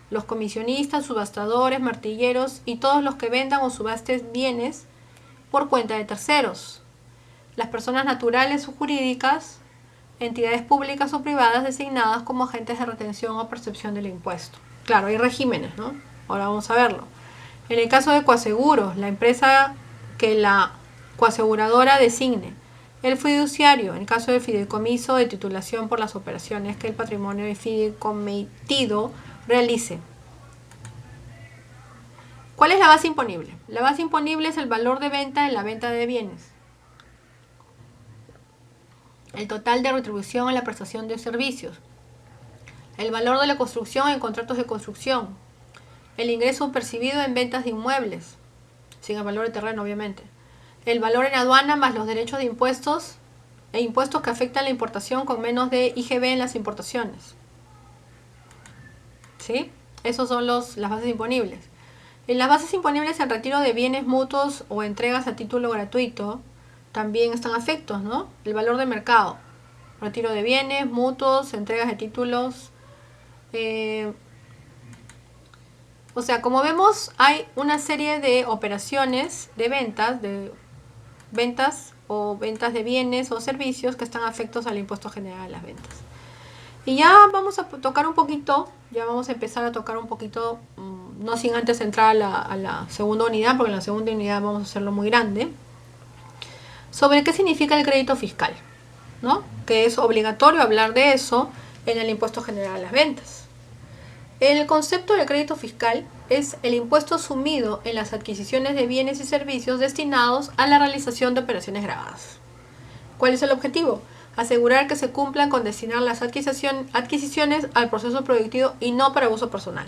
Los comisionistas, subastadores, martilleros y todos los que vendan o subasten bienes por cuenta de terceros. Las personas naturales o jurídicas, entidades públicas o privadas designadas como agentes de retención o percepción del impuesto. Claro, hay regímenes, ¿no? Ahora vamos a verlo. En el caso de coaseguros, la empresa que la coaseguradora designe. El fiduciario, en caso del fideicomiso de titulación por las operaciones que el patrimonio de fideicomitido realice. ¿Cuál es la base imponible? La base imponible es el valor de venta en la venta de bienes. El total de retribución en la prestación de servicios. El valor de la construcción en contratos de construcción. El ingreso percibido en ventas de inmuebles, sin el valor de terreno obviamente. El valor en aduana más los derechos de impuestos e impuestos que afectan la importación con menos de IGB en las importaciones. ¿Sí? Esos son las bases imponibles. En las bases imponibles el retiro de bienes mutuos o entregas a título gratuito también están afectos, ¿no? El valor de mercado. Retiro de bienes, mutuos, entregas de títulos. O sea, como vemos, hay una serie de operaciones de ventas o ventas de bienes o servicios que están afectos al impuesto general a las ventas. Y ya vamos a tocar un poquito, ya vamos a empezar a tocar un poquito, no sin antes entrar a la segunda unidad, porque en la segunda unidad vamos a hacerlo muy grande, sobre qué significa el crédito fiscal, ¿no? Que es obligatorio hablar de eso en el impuesto general a las ventas. El concepto de crédito fiscal es el impuesto asumido en las adquisiciones de bienes y servicios destinados a la realización de operaciones gravadas. ¿Cuál es el objetivo? Asegurar que se cumplan con destinar las adquisiciones al proceso productivo y no para uso personal.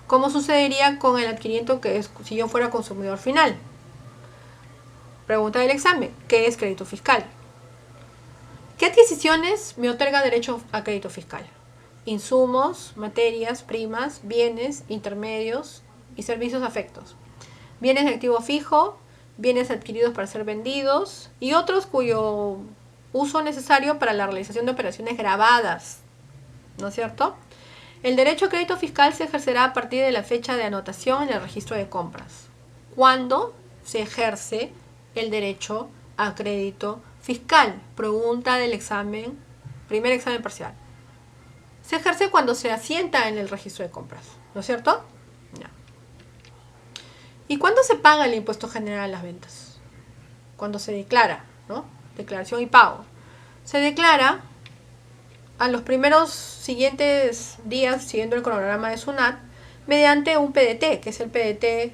¿Cómo sucedería con el adquirente que es si yo fuera consumidor final? Pregunta del examen. ¿Qué es crédito fiscal? ¿Qué adquisiciones me otorga derecho a crédito fiscal? Insumos, materias primas, bienes, intermedios y servicios afectos. Bienes de activo fijo, bienes adquiridos para ser vendidos y otros cuyo uso necesario para la realización de operaciones gravadas, ¿no es cierto? El derecho a crédito fiscal se ejercerá a partir de la fecha de anotación en el registro de compras. ¿Cuándo se ejerce el derecho a crédito fiscal? Pregunta del examen, primer examen parcial. Se ejerce cuando se asienta en el registro de compras, ¿no es cierto? Ya. ¿Y cuándo se paga el impuesto general a las ventas? Cuando se declara, ¿no? Declaración y pago. Se declara a los primeros siguientes días, siguiendo el cronograma de SUNAT, mediante un PDT, que es el PDT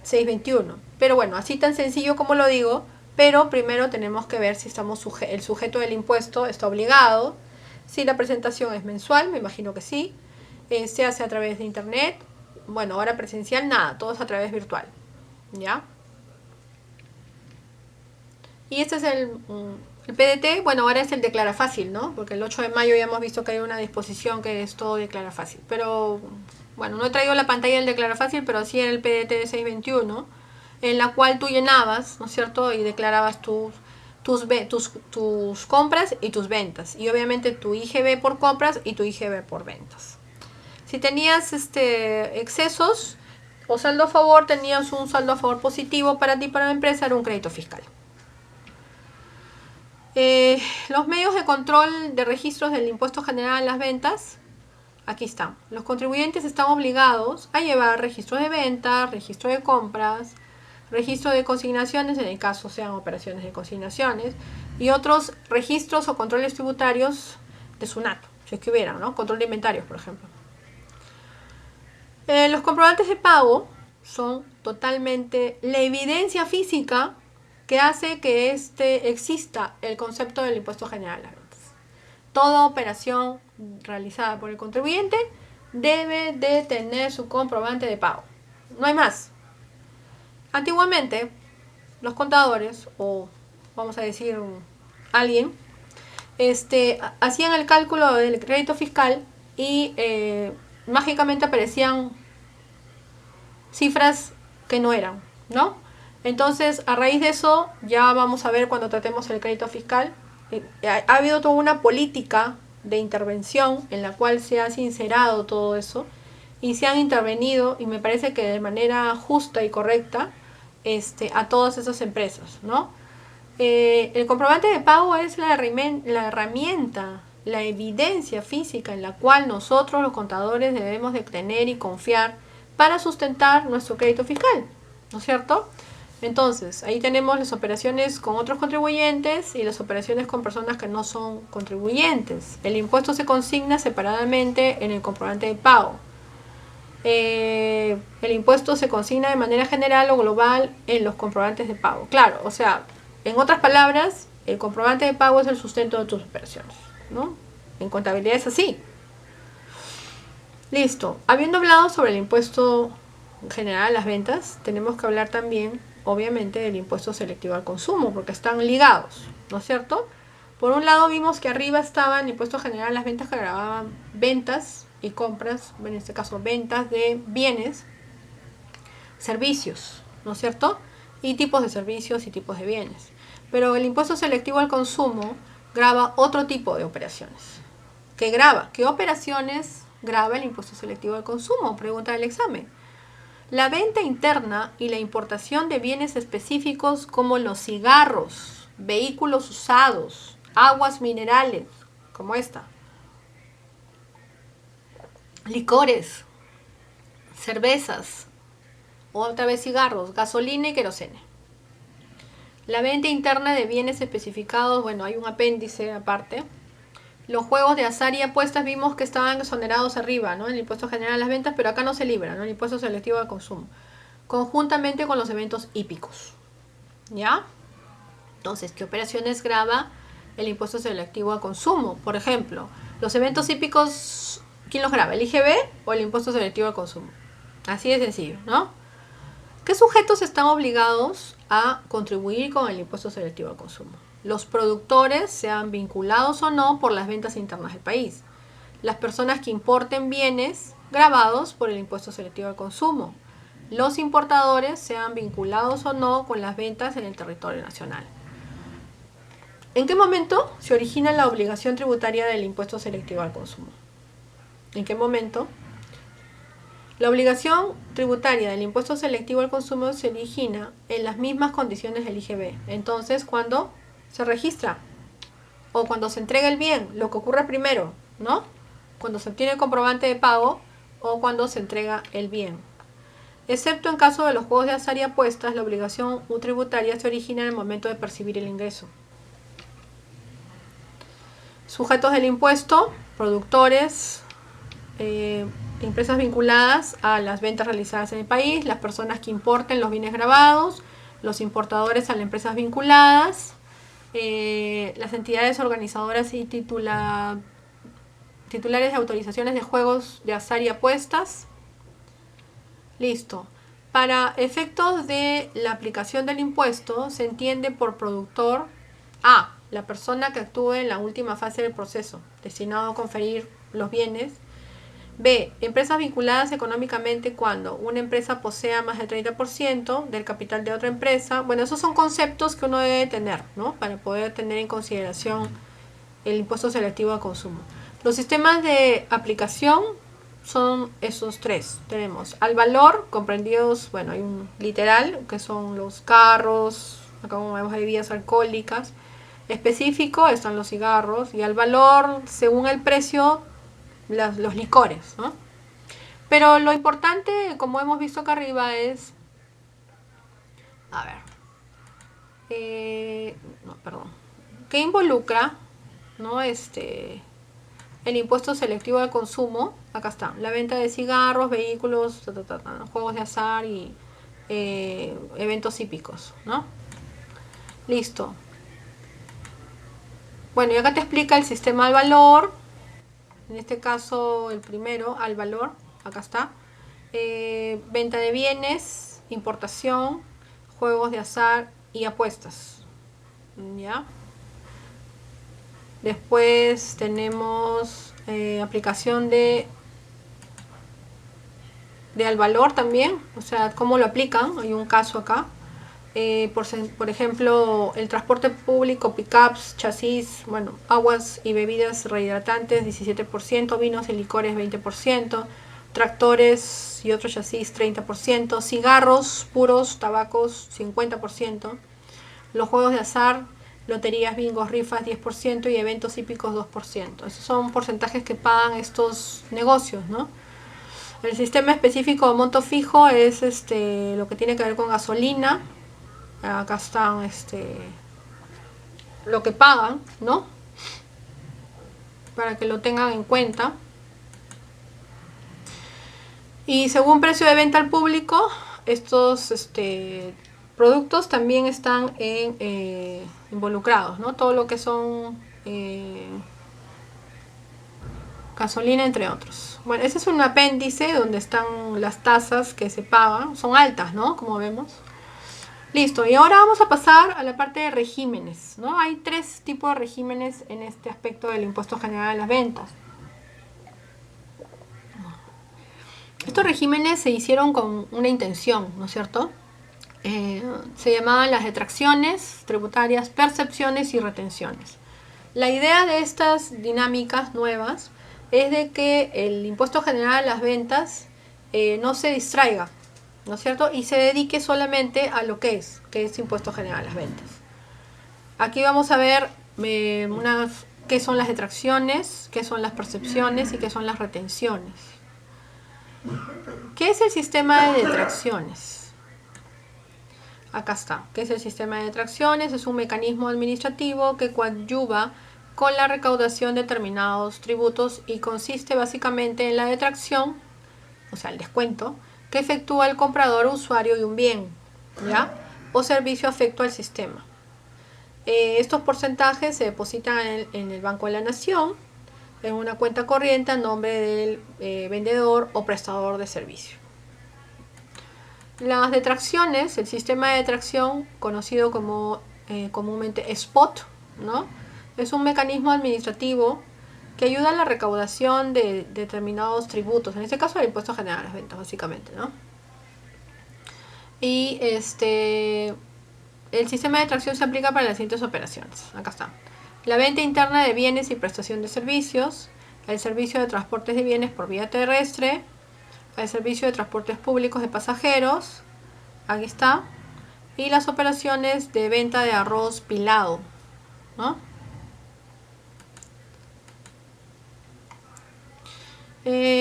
621. Pero bueno, así tan sencillo como lo digo, pero primero tenemos que ver si el sujeto del impuesto está obligado. Si la presentación es mensual, me imagino que sí. Se hace a través de internet. Bueno, ahora presencial nada, todo es a través virtual. ¿Ya? Y este es el PDT. Bueno, ahora es el declara fácil, ¿no? Porque el 8 de mayo ya hemos visto que hay una disposición que es todo declara fácil. Pero, bueno, no he traído la pantalla del declara fácil, pero sí era el PDT de 621, en la cual tú llenabas, ¿no es cierto? Y declarabas tus compras y tus ventas. Y obviamente tu IGB por compras y tu IGB por ventas. Si tenías excesos o saldo a favor, tenías un saldo a favor positivo para ti, para la empresa, era un crédito fiscal. Los medios de control de registros del impuesto general a las ventas, aquí están. Los contribuyentes están obligados a llevar registro de ventas, registro de compras, registro de consignaciones, en el caso sean operaciones de consignaciones, y otros registros o controles tributarios de SUNAT, si es que hubieran, ¿no? Control de inventarios, por ejemplo. Los comprobantes de pago son totalmente la evidencia física que hace que exista el concepto del impuesto general a las ventas. Toda operación realizada por el contribuyente debe de tener su comprobante de pago. No hay más. Antiguamente, los contadores, o vamos a decir alguien, hacían el cálculo del crédito fiscal y mágicamente aparecían cifras que no eran, ¿no? Entonces, a raíz de eso, ya vamos a ver cuando tratemos el crédito fiscal, ha habido toda una política de intervención en la cual se ha sincerado todo eso y se han intervenido, y me parece que de manera justa y correcta, a todas esas empresas, ¿no? El comprobante de pago es la herramienta, la evidencia física en la cual nosotros los contadores debemos de tener y confiar para sustentar nuestro crédito fiscal, ¿no es cierto? Entonces, ahí tenemos las operaciones con otros contribuyentes y las operaciones con personas que no son contribuyentes. El impuesto se consigna separadamente en el comprobante de pago. El impuesto se consigna de manera general o global en los comprobantes de pago. Claro, o sea, en otras palabras, el comprobante de pago es el sustento de tus operaciones, ¿no? En contabilidad es así. Listo. Habiendo hablado sobre el impuesto general a las ventas, tenemos que hablar también, obviamente, del impuesto selectivo al consumo, porque están ligados, ¿no es cierto? Por un lado vimos que arriba estaba el impuesto general a las ventas, que grababan ventas y compras, en este caso ventas de bienes, servicios, ¿no es cierto? Y tipos de servicios y tipos de bienes. Pero el impuesto selectivo al consumo grava otro tipo de operaciones. ¿Qué operaciones grava el impuesto selectivo al consumo? Pregunta del examen. La venta interna y la importación de bienes específicos como los cigarros, vehículos usados, aguas minerales, como esta, licores, cervezas, otra vez cigarros, gasolina y querosene. La venta interna de bienes especificados, bueno, hay un apéndice aparte. Los juegos de azar y apuestas vimos que estaban exonerados arriba, ¿no? El impuesto general a las ventas, pero acá no se libra, ¿no? El impuesto selectivo al consumo. Conjuntamente con los eventos hípicos. ¿Ya? Entonces, ¿qué operaciones grava el impuesto selectivo al consumo? Por ejemplo, los eventos hípicos, ¿quién los grava? ¿El IGB o el impuesto selectivo al consumo? Así de sencillo, ¿no? ¿Qué sujetos están obligados a contribuir con el impuesto selectivo al consumo? Los productores, sean vinculados o no por las ventas internas del país. Las personas que importen bienes gravados por el impuesto selectivo al consumo. Los importadores, sean vinculados o no con las ventas en el territorio nacional. ¿En qué momento se origina la obligación tributaria del impuesto selectivo al consumo? ¿En qué momento? La obligación tributaria del impuesto selectivo al consumo se origina en las mismas condiciones del IGB. Entonces, cuando se registra o cuando se entrega el bien, lo que ocurre primero, ¿no? Cuando se obtiene el comprobante de pago o cuando se entrega el bien. Excepto en caso de los juegos de azar y apuestas, la obligación tributaria se origina en el momento de percibir el ingreso. Sujetos del impuesto, productores, empresas vinculadas a las ventas realizadas en el país, las personas que importen los bienes gravados, los importadores a las empresas vinculadas, las entidades organizadoras y titulares de autorizaciones de juegos de azar y apuestas. Listo. Para efectos de la aplicación del impuesto, se entiende por productor A, la persona que actúe en la última fase del proceso, destinado a conferir los bienes. B, empresas vinculadas económicamente cuando una empresa posea más del 30% del capital de otra empresa. Bueno, esos son conceptos que uno debe tener, ¿no? Para poder tener en consideración el impuesto selectivo al consumo. Los sistemas de aplicación son esos tres. Tenemos al valor, comprendidos, bueno, hay un literal, que son los carros, acá como vemos bebidas alcohólicas. Específico están los cigarros, y al valor, según el precio, los licores, ¿no? Pero lo importante, como hemos visto acá arriba, es... A ver. No, perdón. ¿Qué involucra, ¿no? El impuesto selectivo al consumo? Acá está. La venta de cigarros, vehículos, juegos de azar y eventos hípicos, ¿no? Listo. Bueno, y acá te explica el sistema al valor. En este caso, el primero, al valor. Acá está. Venta de bienes, importación, juegos de azar y apuestas. ¿Ya? Después tenemos aplicación de al valor también. O sea, cómo lo aplican. Hay un caso acá. Por ejemplo, el transporte público, pickups, chasis, bueno, aguas y bebidas rehidratantes 17%, vinos y licores 20%, tractores y otros chasis 30%, cigarros puros, tabacos 50%, los juegos de azar, loterías, bingos, rifas 10% y eventos hípicos 2%. Esos son porcentajes que pagan estos negocios, ¿no? El sistema específico de monto fijo es lo que tiene que ver con gasolina. Acá están lo que pagan, ¿no? Para que lo tengan en cuenta. Y según precio de venta al público, estos productos también están involucrados, ¿no? Todo lo que son gasolina, entre otros. Bueno, ese es un apéndice donde están las tasas que se pagan. Son altas, ¿no? Como vemos. Listo, y ahora vamos a pasar a la parte de regímenes, ¿no? Hay tres tipos de regímenes en este aspecto del impuesto general a las ventas. Estos regímenes se hicieron con una intención, ¿no es cierto? Se llamaban las detracciones tributarias, percepciones y retenciones. La idea de estas dinámicas nuevas es de que el impuesto general a las ventas no se distraiga, ¿no es cierto? Y se dedique solamente a lo que es impuesto general a las ventas. Aquí vamos a ver qué son las detracciones, qué son las percepciones y qué son las retenciones. ¿Qué es el sistema de detracciones? Acá está. ¿Qué es el sistema de detracciones? Es un mecanismo administrativo que coadyuva con la recaudación de determinados tributos y consiste básicamente en la detracción, o sea, el descuento, que efectúa el comprador o usuario de un bien, ¿ya? O servicio afecto al sistema. Estos porcentajes se depositan en el Banco de la Nación, en una cuenta corriente a nombre del vendedor o prestador de servicio. Las detracciones, el sistema de detracción, conocido como comúnmente spot, ¿no? Es un mecanismo administrativo que ayuda a la recaudación de determinados tributos, en este caso el impuesto general a las ventas, básicamente, ¿no? Y el sistema de detracción se aplica para las siguientes operaciones. Acá está. La venta interna de bienes y prestación de servicios, el servicio de transportes de bienes por vía terrestre, el servicio de transportes públicos de pasajeros, aquí está, y las operaciones de venta de arroz pilado, ¿no?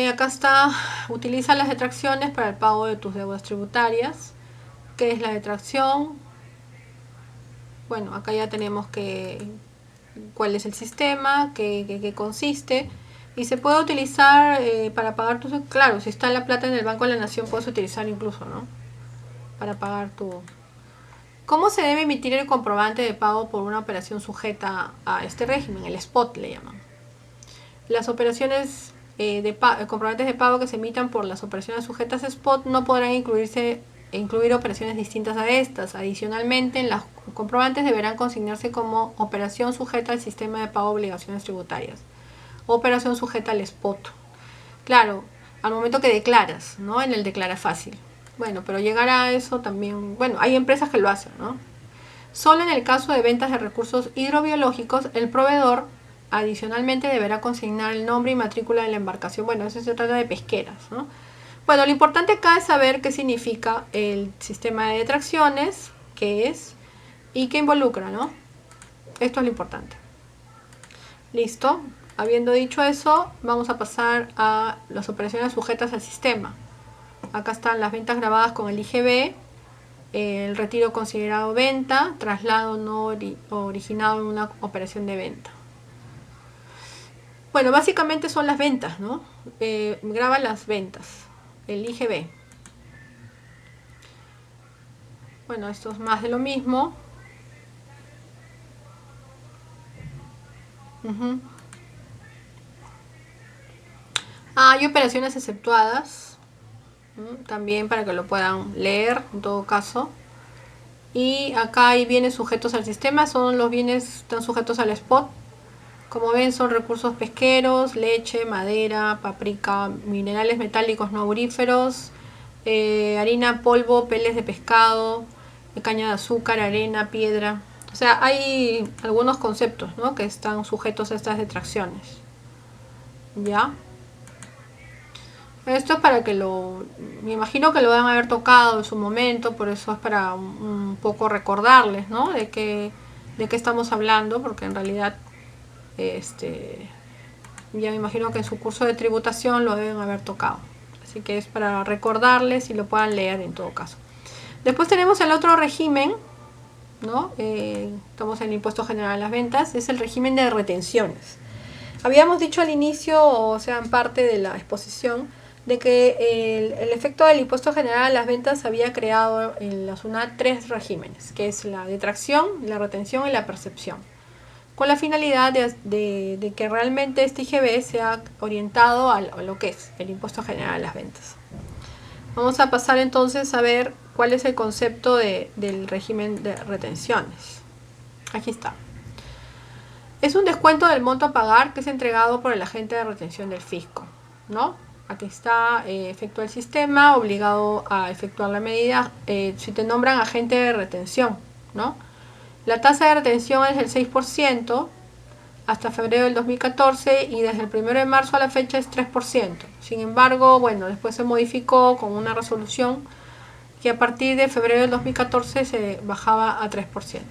Acá está, utiliza las detracciones para el pago de tus deudas tributarias. ¿Qué es la detracción? Bueno, acá ya tenemos cuál es el sistema, qué consiste, y se puede utilizar para pagar tus... Claro, si está la plata en el Banco de la Nación, puedes utilizar incluso, ¿no? Para pagar tu... ¿Cómo se debe emitir el comprobante de pago por una operación sujeta a este régimen? El spot le llaman. Las operaciones comprobantes de pago que se emitan por las operaciones sujetas a spot no podrán incluirse incluir operaciones distintas a estas. Adicionalmente, los comprobantes deberán consignarse como operación sujeta al sistema de pago de obligaciones tributarias, operación sujeta al spot. Claro, al momento que declaras, ¿no? En el declara fácil. Bueno, pero llegar a eso también, bueno, hay empresas que lo hacen, ¿no? Solo en el caso de ventas de recursos hidrobiológicos, el proveedor adicionalmente deberá consignar el nombre y matrícula de la embarcación. Bueno, eso se trata de pesqueras, ¿no? Bueno, lo importante acá es saber qué significa el sistema de detracciones, qué es y qué involucra, ¿no? Esto es lo importante. Listo. Habiendo dicho eso, vamos a pasar a las operaciones sujetas al sistema. Acá están las ventas grabadas con el IGB, el retiro considerado venta, traslado no originado en una operación de venta. Bueno, básicamente son las ventas, ¿no? Graba las ventas, el IGB. Bueno, esto es más de lo mismo. Hay operaciones exceptuadas, también para que lo puedan leer en todo caso. Y acá hay bienes sujetos al sistema, son los bienes que están sujetos al spot. Como ven, son recursos pesqueros, leche, madera, paprika, minerales metálicos no auríferos, harina, polvo, peles de pescado, caña de azúcar, arena, piedra. O sea, hay algunos conceptos, ¿no?, que están sujetos a estas detracciones. ¿Ya? Esto es para que me imagino que lo van a haber tocado en su momento, por eso es para un poco recordarles, ¿no?, de qué estamos hablando, porque en realidad ya me imagino que en su curso de tributación lo deben haber tocado. Así que es para recordarles y lo puedan leer en todo caso. Después tenemos el otro régimen, ¿no? Estamos en el impuesto general a las ventas, es el régimen de retenciones. Habíamos dicho al inicio, o sea, en parte de la exposición, de que el efecto del impuesto general a las ventas había creado en la SUNAT 3 regímenes, que es la detracción, la retención y la percepción, con la finalidad de que realmente este IGB sea orientado a lo que es el impuesto general a las ventas. Vamos a pasar entonces a ver cuál es el concepto del régimen de retenciones. Aquí está. Es un descuento del monto a pagar que es entregado por el agente de retención del fisco, ¿no? Aquí está, efectúa el sistema, obligado a efectuar la medida, si te nombran agente de retención, ¿no? La tasa de retención es del 6% hasta febrero del 2014 y desde el 1 de marzo a la fecha es 3%. Sin embargo, bueno, después se modificó con una resolución que a partir de febrero del 2014 se bajaba a 3%.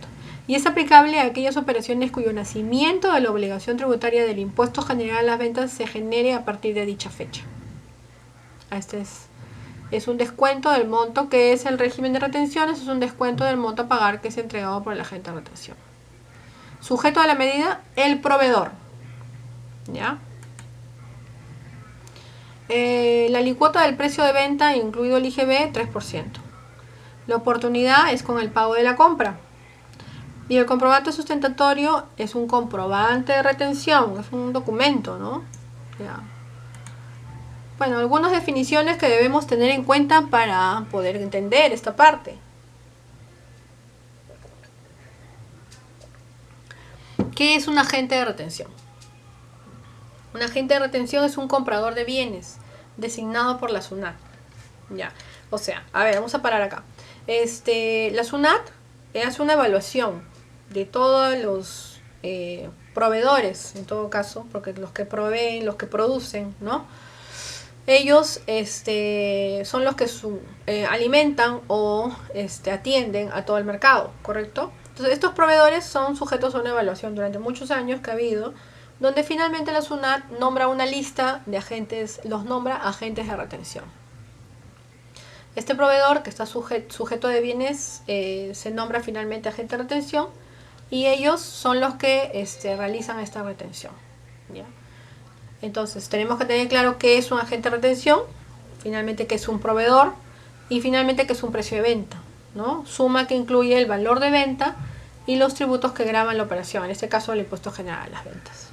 Y es aplicable a aquellas operaciones cuyo nacimiento de la obligación tributaria del impuesto general a las ventas se genere a partir de dicha fecha. Este es un descuento del monto que es el régimen de retenciones, es un descuento del monto a pagar que es entregado por el agente de retención. Sujeto a la medida, el proveedor. ¿Ya? La alícuota del precio de venta, incluido el IGB, 3%. La oportunidad es con el pago de la compra. Y el comprobante sustentatorio es un comprobante de retención, es un documento, ¿no? Ya. Bueno, algunas definiciones que debemos tener en cuenta para poder entender esta parte. ¿Qué es un agente de retención? Un agente de retención es un comprador de bienes designado por la SUNAT. Ya, o sea, a ver, vamos a parar acá. La SUNAT hace una evaluación de todos los proveedores, en todo caso, porque los que proveen, los que producen, ¿no? Ellos son los que alimentan o atienden a todo el mercado, ¿correcto? Entonces, estos proveedores son sujetos a una evaluación durante muchos años que ha habido, donde finalmente la SUNAT nombra una lista de agentes, los nombra agentes de retención. Este proveedor que está sujeto de bienes se nombra finalmente agente de retención y ellos son los que realizan esta retención, ¿ya? Entonces tenemos que tener claro qué es un agente de retención, finalmente qué es un proveedor y finalmente qué es un precio de venta, ¿no? Suma que incluye el valor de venta y los tributos que graban la operación, en este caso el impuesto general a las ventas.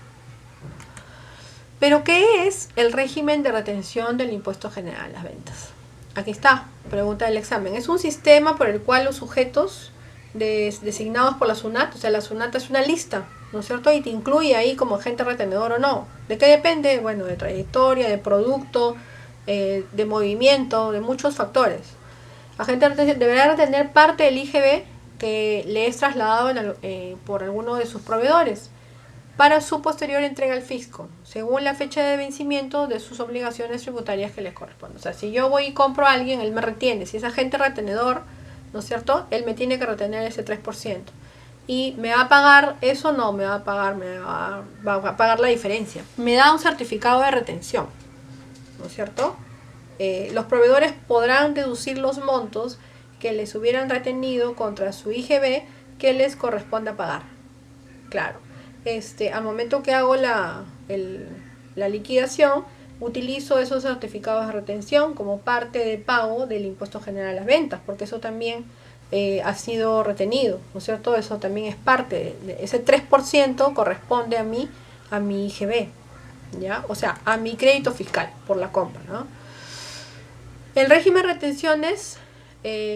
Pero ¿qué es el régimen de retención del impuesto general a las ventas? Aquí está, pregunta del examen. Es un sistema por el cual los sujetos designados por la SUNAT, o sea, la SUNAT es una lista, ¿no es cierto? Y te incluye ahí como agente retenedor o no. ¿De qué depende? Bueno, de trayectoria, de producto, de movimiento, de muchos factores. Agente retenedor deberá retener parte del IGB que le es trasladado por alguno de sus proveedores para su posterior entrega al fisco, según la fecha de vencimiento de sus obligaciones tributarias que les corresponden. O sea, si yo voy y compro a alguien, él me retiene. Si es agente retenedor, ¿no es cierto? Él me tiene que retener ese 3%. ¿Y me va a pagar eso? No, me va a pagar, va a pagar la diferencia. Me da un certificado de retención, ¿no es cierto? Los proveedores podrán deducir los montos que les hubieran retenido contra su IGB que les corresponda pagar. Claro. Al momento que hago la liquidación, utilizo esos certificados de retención como parte de pago del impuesto general a las ventas, porque eso también ha sido retenido, ¿no es cierto? Eso también es parte de ese 3% corresponde a mi IGB, ¿ya? O sea, a mi crédito fiscal por la compra, ¿no? El régimen de retenciones,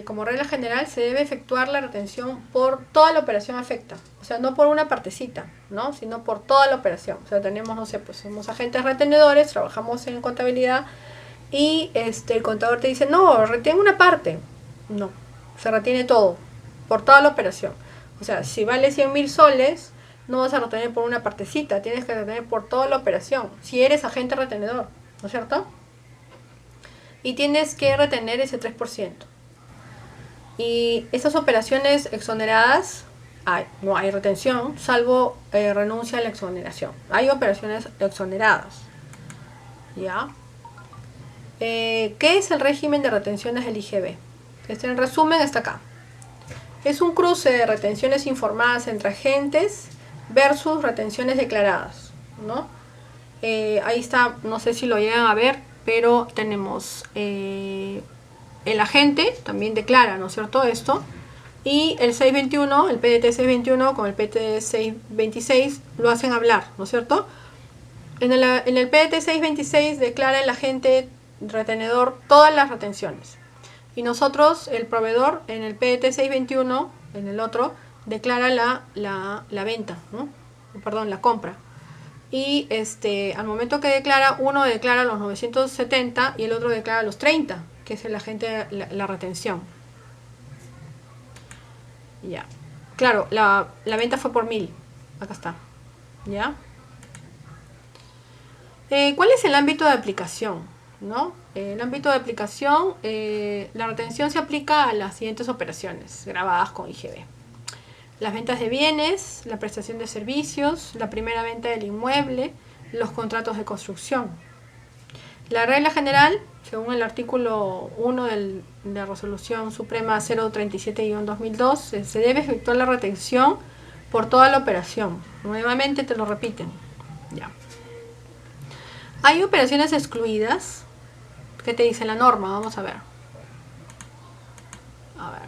como regla general, se debe efectuar la retención por toda la operación afecta. O sea, no por una partecita, ¿no? Sino por toda la operación. O sea, tenemos, no sé, pues somos agentes retenedores, trabajamos en contabilidad y el contador te dice, no, retiene una parte. No, se retiene todo, por toda la operación. O sea, si vale 100.000 soles, no vas a retener por una partecita, tienes que retener por toda la operación. Si eres agente retenedor, ¿no es cierto? Y tienes que retener ese 3%. Y esas operaciones exoneradas, no hay retención, salvo renuncia a la exoneración. Hay operaciones exoneradas. ¿Ya? ¿Qué es el régimen de retenciones del IGB? En resumen está acá. Es un cruce de retenciones informadas entre agentes versus retenciones declaradas, ¿no? Ahí está, no sé si lo llegan a ver, pero tenemos el agente también declara, ¿no es cierto?, esto, y el 621, el PDT 621 con el PDT 626 lo hacen hablar, ¿no es cierto? En el PDT 626 declara el agente retenedor todas las retenciones, y nosotros, el proveedor, en el PDT 621, en el otro, declara la venta, ¿no? Perdón, la compra. Y al momento que declara, uno declara los 970 y el otro declara los 30, que es el agente, la retención. Ya. Claro, la venta fue por 1000. Acá está. ¿Ya? ¿Cuál es el ámbito de aplicación? ¿No? El ámbito de aplicación, la retención se aplica a las siguientes operaciones grabadas con IGB. Las ventas de bienes, la prestación de servicios, la primera venta del inmueble, los contratos de construcción. La regla general, según el artículo 1 de la Resolución Suprema 037-2002, se debe efectuar la retención por toda la operación. Nuevamente te lo repiten. Ya. Hay operaciones excluidas. ¿Qué te dice la norma? Vamos a ver. A ver.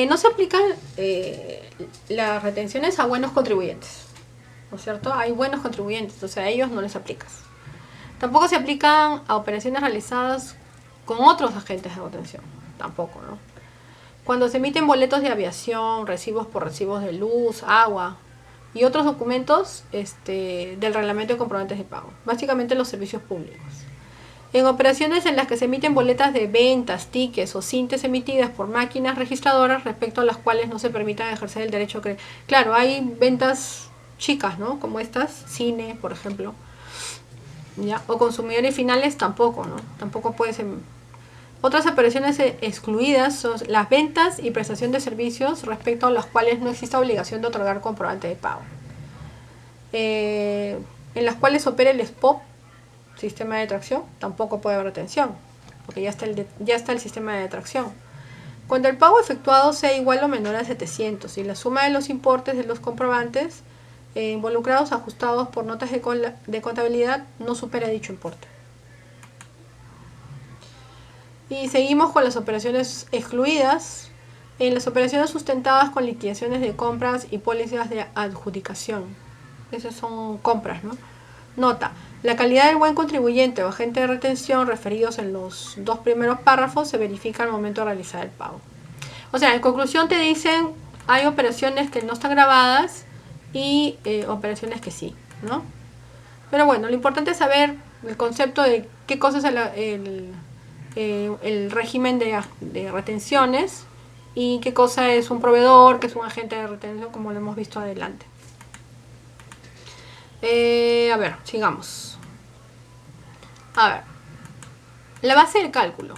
No se aplican las retenciones a buenos contribuyentes, ¿no es cierto? Hay buenos contribuyentes, o sea, a ellos no les aplicas. Tampoco se aplican a operaciones realizadas con otros agentes de retención, tampoco, ¿no? Cuando se emiten boletos de aviación, recibos por recibos de luz, agua y otros documentos del reglamento de comprobantes de pago, básicamente los servicios públicos. En operaciones en las que se emiten boletas de ventas, tickets o cintas emitidas por máquinas registradoras respecto a las cuales no se permitan ejercer el derecho a crédito. Claro, hay ventas chicas, ¿no? Como estas, cine, por ejemplo. ¿Ya? O consumidores finales tampoco, ¿no? Tampoco puede ser. Otras operaciones excluidas son las ventas y prestación de servicios respecto a las cuales no existe obligación de otorgar comprobante de pago. En las cuales opera el SPOP, sistema de tracción, tampoco puede haber retención, porque ya está el sistema de tracción. Cuando el pago efectuado sea igual o menor a 700 y la suma de los importes de los comprobantes involucrados ajustados por notas de contabilidad no supera dicho importe. Y seguimos con las operaciones excluidas. En las operaciones sustentadas con liquidaciones de compras y pólizas de adjudicación. Esas son compras, ¿no? Nota. La calidad del buen contribuyente o agente de retención referidos en los 2 primeros párrafos se verifica al momento de realizar el pago. O sea, en conclusión te dicen, hay operaciones que no están grabadas y operaciones que sí, ¿no? Pero bueno, lo importante es saber el concepto de qué cosa es el régimen de retenciones y qué cosa es un proveedor, qué es un agente de retención, como lo hemos visto adelante. A ver, sigamos. A ver, la base del cálculo.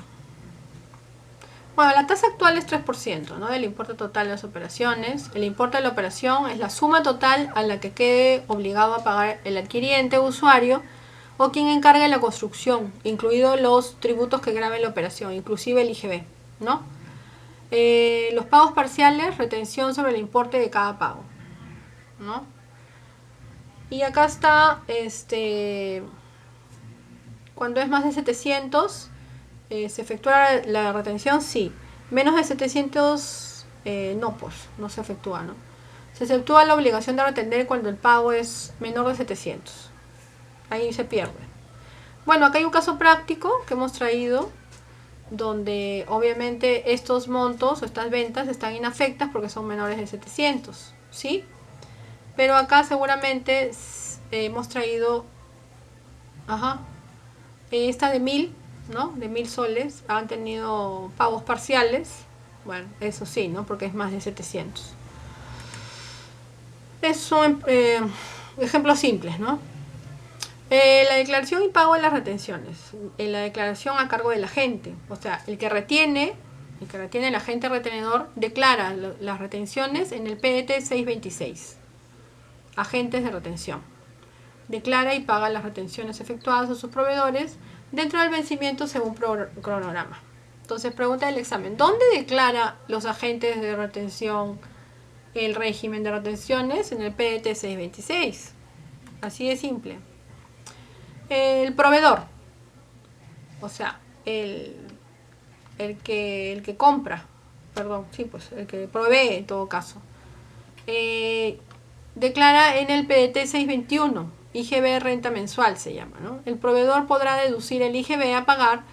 Bueno, la tasa actual es 3%, ¿no? Del importe total de las operaciones. El importe de la operación es la suma total a la que quede obligado a pagar el adquiriente o usuario o quien encargue la construcción, incluidos los tributos que graben la operación, inclusive el IGB, ¿no? Los pagos parciales, retención sobre el importe de cada pago, ¿no? Y acá está, cuando es más de 700, ¿se efectúa la retención? Sí. Menos de 700, no, pues, no se efectúa, ¿no? Se efectúa la obligación de retener cuando el pago es menor de 700. Ahí se pierde. Bueno, acá hay un caso práctico que hemos traído, donde obviamente estos montos o estas ventas están inafectas porque son menores de 700, ¿sí? Pero acá seguramente hemos traído, esta de 1000, ¿no? De 1000 soles, han tenido pagos parciales. Bueno, eso sí, ¿no? Porque es más de 700. Son ejemplos simples, ¿no? La declaración y pago de las retenciones. La declaración a cargo del agente. O sea, el que retiene el agente retenedor, declara las retenciones en el PDT 626. Agentes de retención. Declara y paga las retenciones efectuadas a sus proveedores dentro del vencimiento según cronograma. Entonces, pregunta del examen: ¿dónde declara los agentes de retención el régimen de retenciones? En el PDT 626. Así de simple. El proveedor, o sea, el que compra, perdón, sí, pues el que provee en todo caso, declara en el PDT 621, IGB renta mensual se llama, ¿no? El proveedor podrá deducir el IGB a pagar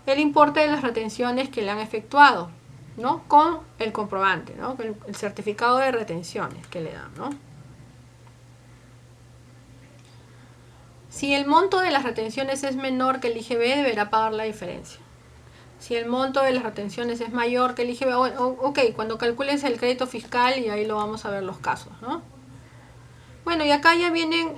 el importe de las retenciones que le han efectuado, ¿no? Con el comprobante, ¿no? El certificado de retenciones que le dan, ¿no? Si el monto de las retenciones es menor que el IGB, deberá pagar la diferencia. Si el monto de las retenciones es mayor que el IGB, ok, cuando calcules el crédito fiscal, y ahí lo vamos a ver los casos, ¿no? Bueno, y acá ya vienen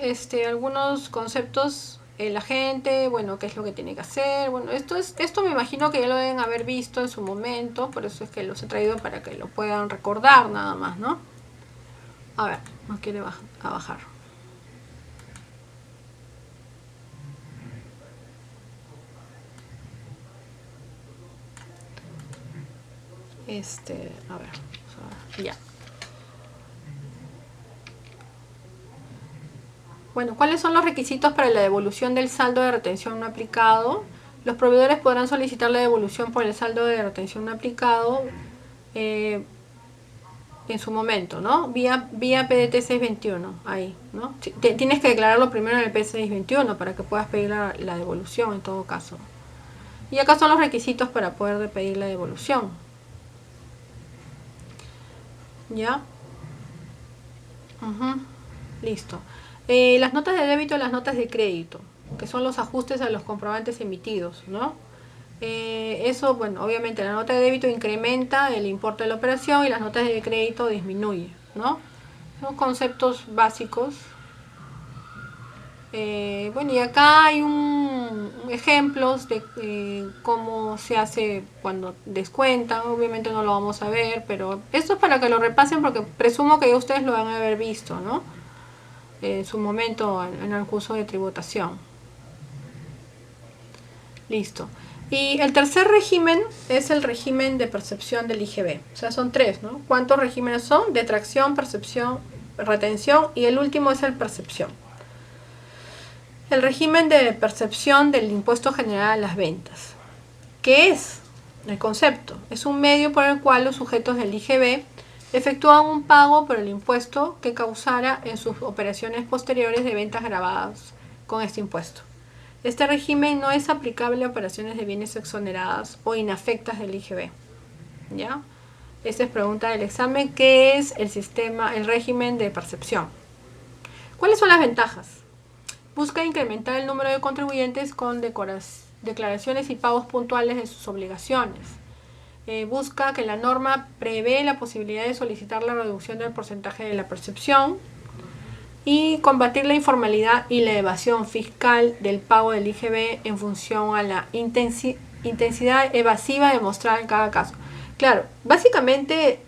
algunos conceptos, el agente, bueno, qué es lo que tiene que hacer. Bueno, esto me imagino que ya lo deben haber visto en su momento, por eso es que los he traído para que lo puedan recordar nada más, ¿no? A ver, no quiere bajar. A ver, ya. Bueno, ¿cuáles son los requisitos para la devolución del saldo de retención no aplicado? Los proveedores podrán solicitar la devolución por el saldo de retención no aplicado en su momento, ¿no? Vía PDT 621, ahí, ¿no? Tienes que declararlo primero en el PDT 621 para que puedas pedir la devolución en todo caso. Y acá son los requisitos para poder pedir la devolución. ¿Ya? Listo. Las notas de débito y las notas de crédito, que son los ajustes a los comprobantes emitidos, ¿no? Eso, bueno, obviamente la nota de débito incrementa el importe de la operación y las notas de crédito disminuye, ¿no? Son conceptos básicos. Bueno, y acá hay ejemplos de cómo se hace cuando descuentan. Obviamente no lo vamos a ver, pero esto es para que lo repasen porque presumo que ya ustedes lo van a haber visto, ¿no? En su momento en el curso de tributación. Listo. Y el tercer régimen es el régimen de percepción del IGB. O sea, son 3, ¿no? ¿Cuántos regímenes son? Detracción, percepción, retención, y el último es el percepción. El régimen de percepción del impuesto general a las ventas. ¿Qué es? El concepto. Es un medio por el cual los sujetos del IGB efectúan un pago por el impuesto que causara en sus operaciones posteriores de ventas grabadas con este impuesto. Este régimen no es aplicable a operaciones de bienes exoneradas o inafectas del IGB. ¿Ya? Esta es pregunta del examen. ¿Qué es el régimen de percepción? ¿Cuáles son las ventajas? Busca incrementar el número de contribuyentes con declaraciones y pagos puntuales de sus obligaciones. Busca que la norma prevé la posibilidad de solicitar la reducción del porcentaje de la percepción y combatir la informalidad y la evasión fiscal del pago del IGB en función a la intensidad evasiva demostrada en cada caso. Claro, básicamente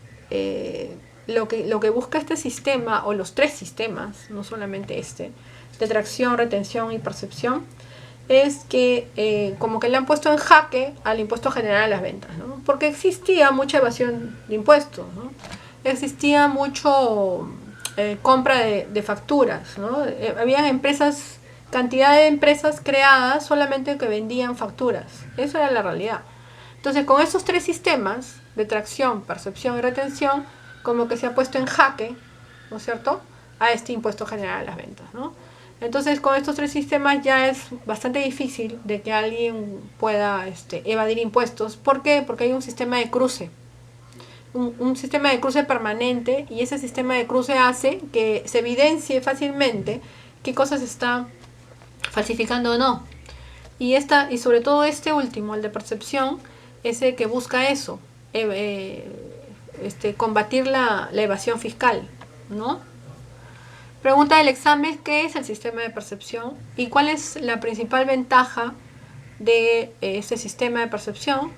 lo que busca este sistema, o los tres sistemas, no solamente este, de tracción, retención y percepción, es que como que le han puesto en jaque al impuesto general a las ventas, ¿no? Porque existía mucha evasión de impuestos, ¿no? Existía mucho compra de facturas, ¿no? Habían empresas, cantidad de empresas creadas solamente que vendían facturas. Eso era la realidad. Entonces, con esos tres sistemas de tracción, percepción y retención, como que se ha puesto en jaque, ¿no es cierto?, a este impuesto general a las ventas, ¿no? Entonces, con estos tres sistemas ya es bastante difícil de que alguien pueda evadir impuestos. ¿Por qué? Porque hay un sistema de cruce. Un sistema de cruce permanente, y ese sistema de cruce hace que se evidencie fácilmente qué cosas se están falsificando o no. Y sobre todo este último, el de percepción, es el que busca eso, combatir la evasión fiscal, ¿no? Pregunta del examen: ¿qué es el sistema de percepción y cuál es la principal ventaja de este sistema de percepción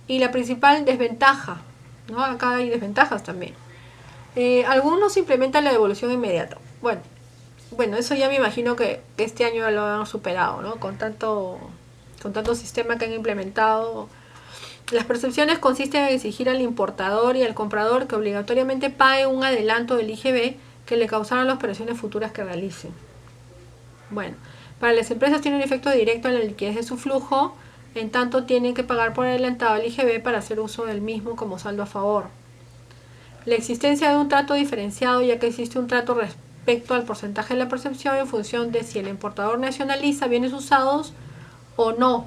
y la principal desventaja, ¿no? Acá hay desventajas también. Algunos implementan la devolución inmediata. Bueno, eso ya me imagino que este año lo han superado, ¿no? Con tanto sistema que han implementado. Las percepciones consisten en exigir al importador y al comprador que obligatoriamente pague un adelanto del IGB que le causaron las operaciones futuras que realicen. Bueno, para las empresas tiene un efecto directo en la liquidez de su flujo, en tanto tienen que pagar por adelantado el IGB para hacer uso del mismo como saldo a favor. La existencia de un trato diferenciado, ya que existe un trato respecto al porcentaje de la percepción en función de si el importador nacionaliza bienes usados o no.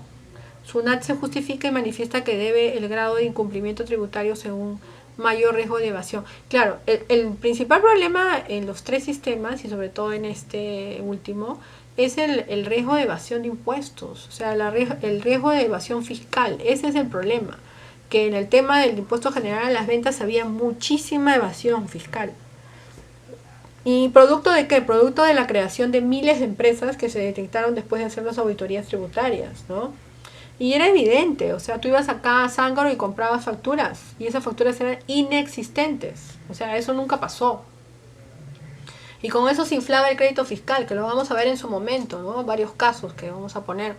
SUNAT se justifica y manifiesta que debe el grado de incumplimiento tributario según mayor riesgo de evasión. Claro, el principal problema en los tres sistemas, y sobre todo en este último, es el riesgo de evasión de impuestos, o sea, el riesgo de evasión fiscal. Ese es el problema, que en el tema del impuesto general a las ventas había muchísima evasión fiscal. ¿Y producto de qué? Producto de la creación de miles de empresas que se detectaron después de hacer las auditorías tributarias, ¿no? Y era evidente, o sea, tú ibas acá a Zángaro y comprabas facturas, y esas facturas eran inexistentes, o sea, eso nunca pasó. Y con eso se inflaba el crédito fiscal, que lo vamos a ver en su momento, ¿no? Varios casos que vamos a poner.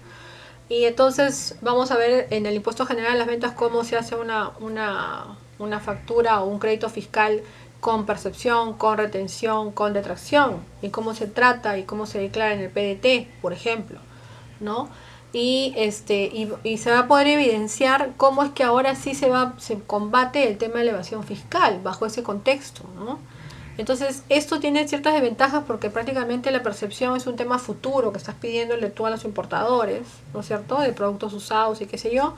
Y entonces vamos a ver en el impuesto general a las ventas cómo se hace una factura o un crédito fiscal con percepción, con retención, con detracción, y cómo se trata y cómo se declara en el PDT, por ejemplo, ¿no? Y se va a poder evidenciar cómo es que ahora sí se combate el tema de la evasión fiscal bajo ese contexto, ¿no? Entonces, esto tiene ciertas desventajas porque prácticamente la percepción es un tema futuro que estás pidiéndole tú a los importadores, ¿no es cierto?, de productos usados y qué sé yo,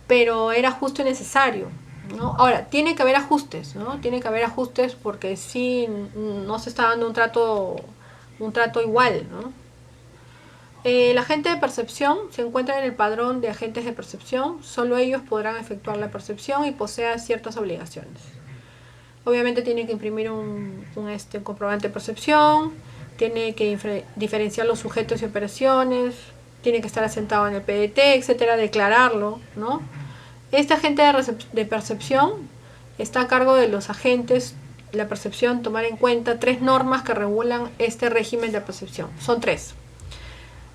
pero era justo y necesario, ¿no? Ahora, tiene que haber ajustes, ¿no? Tiene que haber ajustes porque sí no se está dando un trato igual, ¿no? El agente de percepción se encuentra en el padrón de agentes de percepción. Solo ellos podrán efectuar la percepción y poseen ciertas obligaciones. Obviamente tiene que imprimir un comprobante de percepción, tiene que diferenciar los sujetos y operaciones, tiene que estar asentado en el PDT, etcétera, declararlo, ¿no? Este agente de percepción está a cargo de los agentes de la percepción, tomar en cuenta 3 normas que regulan este régimen de percepción. Son 3.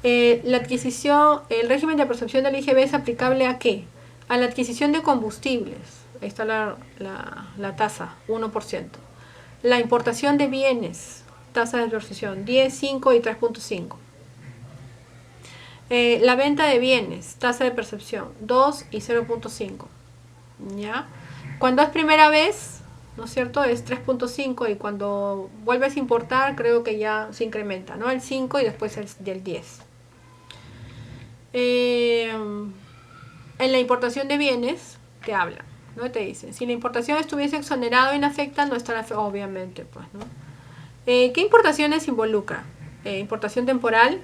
El régimen de percepción del IGB es aplicable ¿a qué? A la adquisición de combustibles. Ahí está la tasa, 1%. La importación de bienes, tasa de percepción, 10, 5 y 3.5. La venta de bienes, tasa de percepción, 2 y 0.5. ¿Ya? Cuando es primera vez, ¿no es cierto? Es 3.5 y cuando vuelves a importar creo que ya se incrementa, ¿no? El 5 y después el 10. En la importación de bienes te hablan, ¿no? Te dicen, si la importación estuviese exonerada o inafecta, no estará, obviamente, pues, ¿no? ¿Qué importaciones involucra? Importación temporal,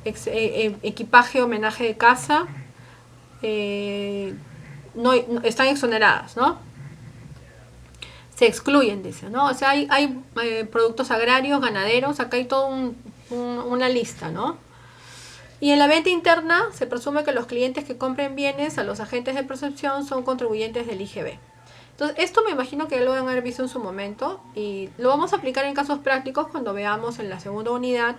equipaje, homenaje de casa, no están exoneradas, ¿no? Se excluyen, dice, ¿no? O sea, hay productos agrarios, ganaderos, acá hay toda una lista, ¿no? Y en la venta interna se presume que los clientes que compren bienes a los agentes de percepción son contribuyentes del IGB. Entonces, esto me imagino que ya lo van a haber visto en su momento y lo vamos a aplicar en casos prácticos cuando veamos en la segunda unidad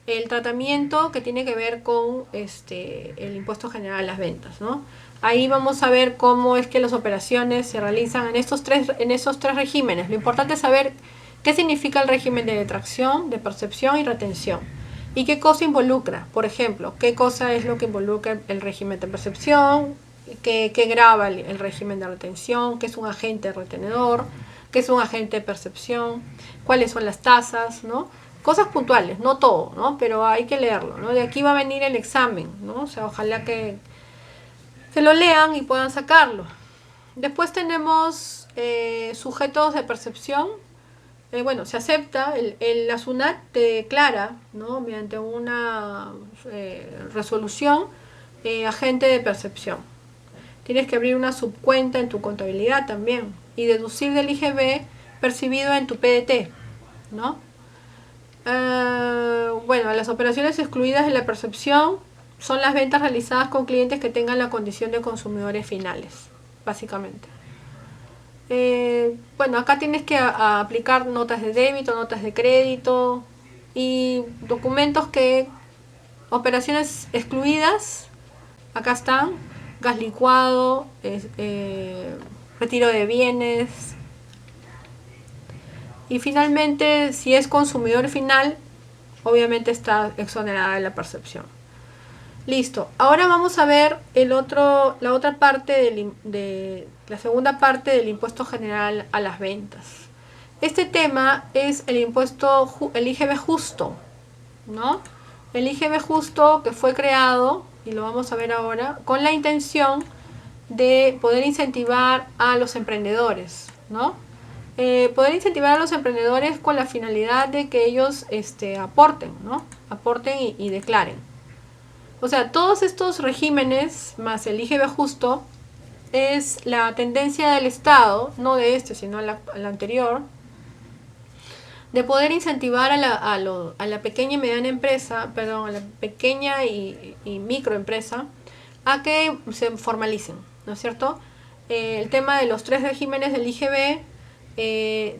el tratamiento que tiene que ver con el impuesto general a las ventas, ¿no? Ahí vamos a ver cómo es que las operaciones se realizan en esos tres regímenes. Lo importante es saber qué significa el régimen de detracción, de percepción y retención. ¿Y qué cosa involucra? Por ejemplo, ¿qué cosa es lo que involucra el régimen de percepción? ¿Qué grava el régimen de retención? ¿Qué es un agente retenedor? ¿Qué es un agente de percepción? ¿Cuáles son las tasas? ¿No? Cosas puntuales, no todo, ¿no? Pero hay que leerlo, ¿no? De aquí va a venir el examen, ¿no? O sea, ojalá que se lo lean y puedan sacarlo. Después tenemos sujetos de percepción. Bueno, se acepta, la SUNAT te declara, ¿no? Mediante una resolución, agente de percepción. Tienes que abrir una subcuenta en tu contabilidad también y deducir del IGB percibido en tu PDT, ¿no? Bueno, las operaciones excluidas de la percepción son las ventas realizadas con clientes que tengan la condición de consumidores finales, básicamente. Bueno, acá tienes que aplicar notas de débito, notas de crédito y documentos operaciones excluidas, acá están, gas licuado, retiro de bienes. Y finalmente, si es consumidor final, obviamente está exonerada de la percepción. Listo. Ahora vamos a ver la otra parte la segunda parte del impuesto general a las ventas. Este tema es el IGB justo, ¿no? El IGB justo que fue creado, y lo vamos a ver ahora, con la intención de poder incentivar a los emprendedores, ¿no? Poder incentivar a los emprendedores con la finalidad de que ellos aporten, ¿no? Aporten y declaren. O sea, todos estos regímenes, más el IGB justo, es la tendencia del Estado, no de sino a la anterior, de poder incentivar a la pequeña y mediana empresa, perdón, a la pequeña y microempresa, a que se formalicen, ¿no es cierto? El tema de los tres regímenes del IGB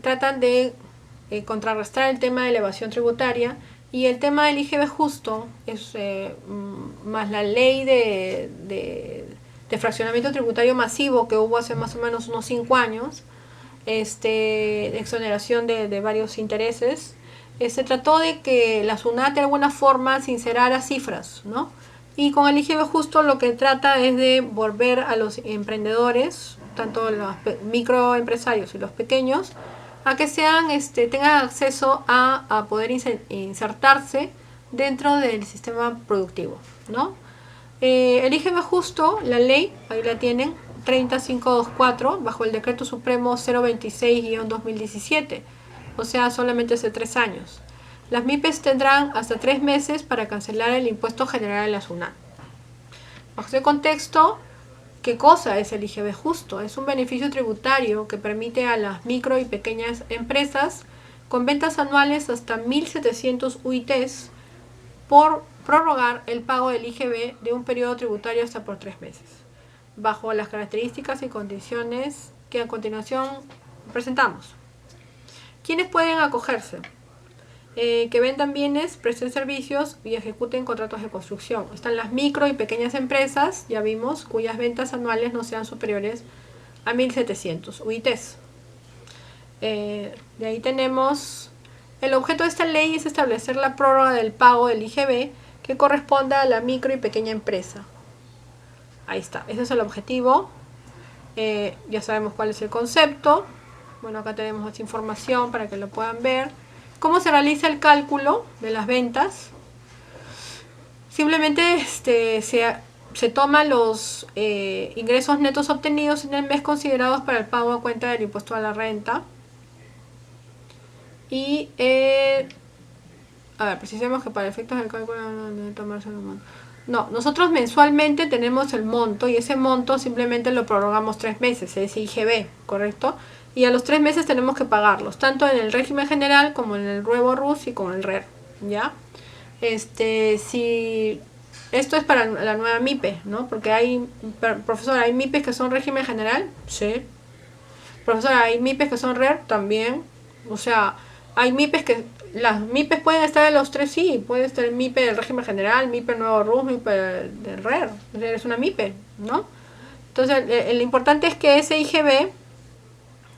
tratan de contrarrestar el tema de la evasión tributaria, y el tema del IGB justo es más la ley de fraccionamiento tributario masivo que hubo hace más o menos unos 5 años, exoneración de varios intereses. Se trató de que la SUNAT de alguna forma sincerara cifras, ¿no? Y con el IGB justo lo que trata es de volver a los emprendedores, tanto los microempresarios y los pequeños, a que tengan acceso a poder insertarse dentro del sistema productivo, ¿no? El IGB justo, la ley, ahí la tienen, 30524, bajo el Decreto Supremo 026-2017, o sea, solamente hace 3 años. Las MIPES tendrán hasta 3 meses para cancelar el impuesto general de la SUNAT. Bajo ese contexto, ¿qué cosa es el IGB justo? Es un beneficio tributario que permite a las micro y pequeñas empresas con ventas anuales hasta 1.700 UITs por prorrogar el pago del IGB de un periodo tributario hasta por 3 meses, bajo las características y condiciones que a continuación presentamos. ¿Quiénes pueden acogerse? Que vendan bienes, presten servicios y ejecuten contratos de construcción. Están las micro y pequeñas empresas, ya vimos, cuyas ventas anuales no sean superiores a 1.700 UITs. De ahí tenemos, el objeto de esta ley es establecer la prórroga del pago del IGB que corresponda a la micro y pequeña empresa. Ahí está, ese es el objetivo. Ya sabemos cuál es el concepto. Bueno, acá tenemos más información para que lo puedan ver. ¿Cómo se realiza el cálculo de las ventas? Simplemente se toman los ingresos netos obtenidos en el mes considerados para el pago a cuenta del impuesto a la renta. Y, a ver, precisemos que para efectos del cálculo debe tomarse el monto. No, nosotros mensualmente tenemos el monto y ese monto simplemente lo prorrogamos 3 meses, es IGB, ¿correcto? Y a los 3 meses tenemos que pagarlos, tanto en el régimen general como en el nuevo RUS y con el RER, ¿ya? Si esto es para la nueva MIPE, ¿no? Porque profesora, ¿hay MIPES que son régimen general? Sí. Profesora, ¿hay MIPES que son RER? También. O sea, hay MIPES que... Las MIPES pueden estar en los tres, sí. Puede estar el MIPE del régimen general, MIPE nuevo RUS, MIPE del RER. Es una MIPE, ¿no? Entonces, lo importante es que ese IGB,